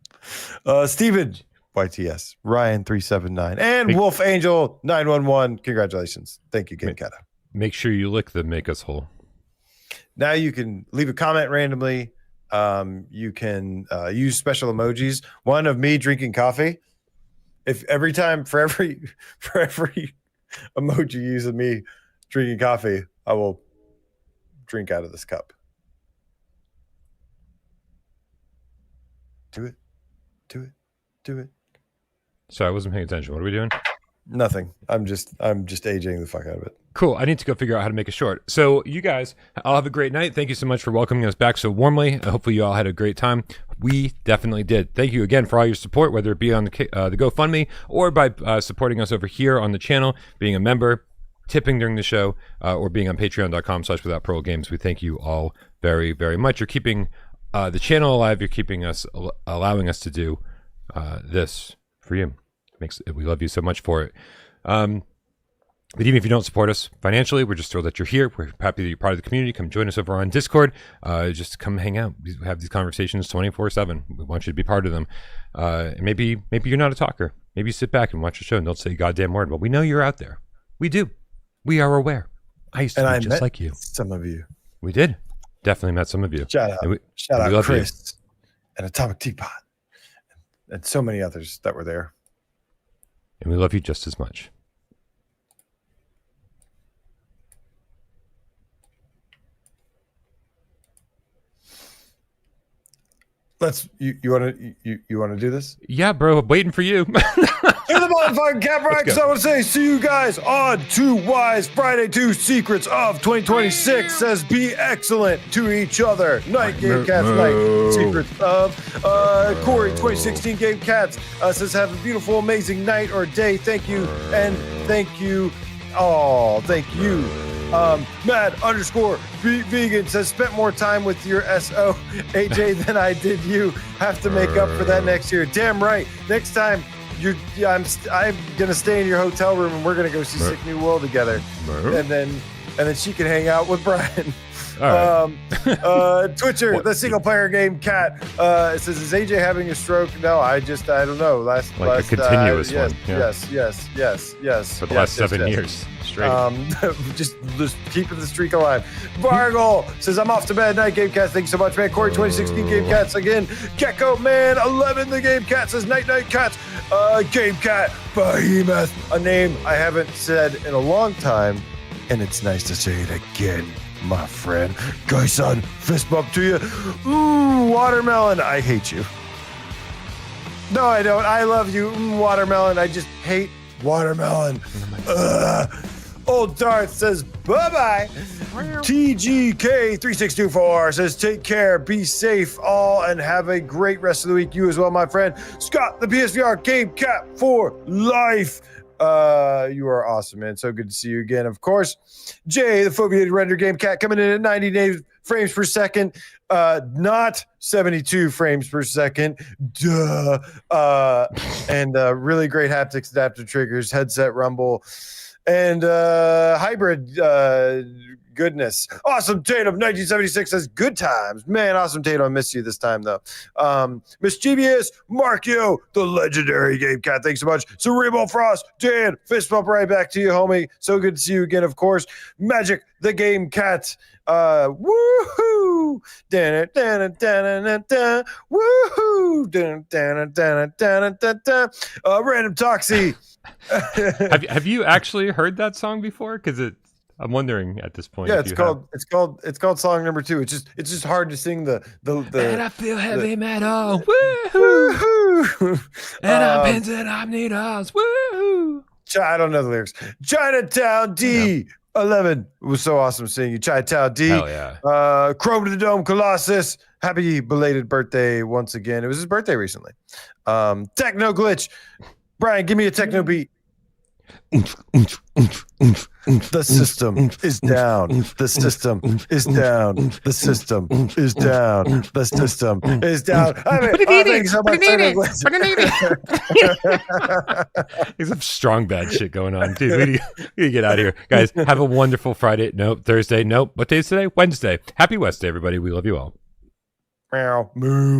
Steven YTS, Ryan 379, and Wolf Angel 911. Congratulations. Thank you, Game Cata. Make sure you lick the Make Us Whole. Now you can leave a comment randomly. You can use special emojis. One of me drinking coffee. If every time for every emoji you use of me drinking coffee, I will drink out of this cup. Do it. Sorry, I wasn't paying attention. What are we doing? Nothing. I'm just AJing the fuck out of it. Cool. I need to go figure out how to make it short. So you guys, I'll have a great night. Thank you so much for welcoming us back so warmly. Hopefully you all had a great time. We definitely did. Thank you again for all your support, whether it be on the GoFundMe or by supporting us over here on the channel, being a member, tipping during the show, or being on patreon.com/withoutparole games. We thank you all very, very much. You're keeping the channel alive. You're keeping us, allowing us to do this for you. We love you so much for it. But even if you don't support us financially, we're just thrilled that you're here. We're happy that you're part of the community. Come join us over on Discord. Just come hang out. We have these conversations 24/7. We want you to be part of them. And maybe you're not a talker. Maybe you sit back and watch the show and don't say a goddamn word. But we know you're out there. We do. We are aware. I used to be just like you. Some of you. We did. Definitely met some of you. Shout out. Shout out Chris and Atomic Teapot and so many others that were there. And we love you just as much. You want to do this? Yeah, bro. I'm waiting for you. You're the motherfucking cap, right? Because I want to say, see you guys on 2 Wise Friday 2 Secrets of 2026. Says be excellent to each other. Night Game Cats Night Secrets of Corey 2016 Game Cats says have a beautiful, amazing night or day. Thank you and thank you. Oh, thank you. Mad_vegan says spent more time with your SO AJ than I did you. Have to make up for that next year. Damn right. Next time I'm gonna stay in your hotel room and we're gonna go see Sick New World together. And then she can hang out with Bryan. All right. Twitcher, the single player game cat says, is AJ having a stroke? No, I don't know. A continuous yes, one. Yeah. Yes. For the last 7 years straight. just keeping the streak alive. Vargol says, I'm off to bed. Night Game Cats. Thank you so much, man. Corey 2016 Game Cats again. Gecko Man 11 the Game Cat says, night Cats. Game Cat Behemoth, a name I haven't said in a long time, and it's nice to say it again. My friend, Guy-son, fist bump to you. Watermelon, I hate you. No, I don't. I love you, Watermelon. I just hate Watermelon. Old Darth says, bye-bye. TGK3624 says, take care, be safe all, and have a great rest of the week. You as well, my friend. Scott, the PSVR Game Cat for life. You are awesome, man. So good to see you again. Of course, Jay, the phobiated render game cat, coming in at 90 frames per second, not 72 frames per second. Duh. And really great haptics, adaptive triggers, headset rumble, and hybrid goodness. Awesome Tatum 1976 says good times. Man, Awesome Tatum, I missed you this time though. Mischievous Markio, the legendary game cat. Thanks so much. Cerebral Frost, Dan, fist bump right back to you, homie. So good to see you again, of course. Magic the Game Cat. Woohoo! Woohoo! Random Toxie. Have you actually heard that song before? Because I'm wondering at this point. Yeah, it's called song number 2. It's just hard to sing the and I feel heavy metal. Woohoo! And I'm pins and I'm needles. Woohoo! I don't know the lyrics. Chinatown D. 11. It was so awesome seeing you. Chinatown D. Hell yeah. Chrome to the Dome Colossus. Happy belated birthday once again. It was his birthday recently. Techno Glitch. Bryan, give me a techno beat. The system is down. The system is down. The system is down. The system is down. Thanks so much. There's some strong bad shit going on. Dude, we need to get out of here. Guys, have a wonderful Friday. Nope. Thursday. Nope. What day is today? Wednesday. Happy Wednesday, everybody. We love you all. Meow. Moo.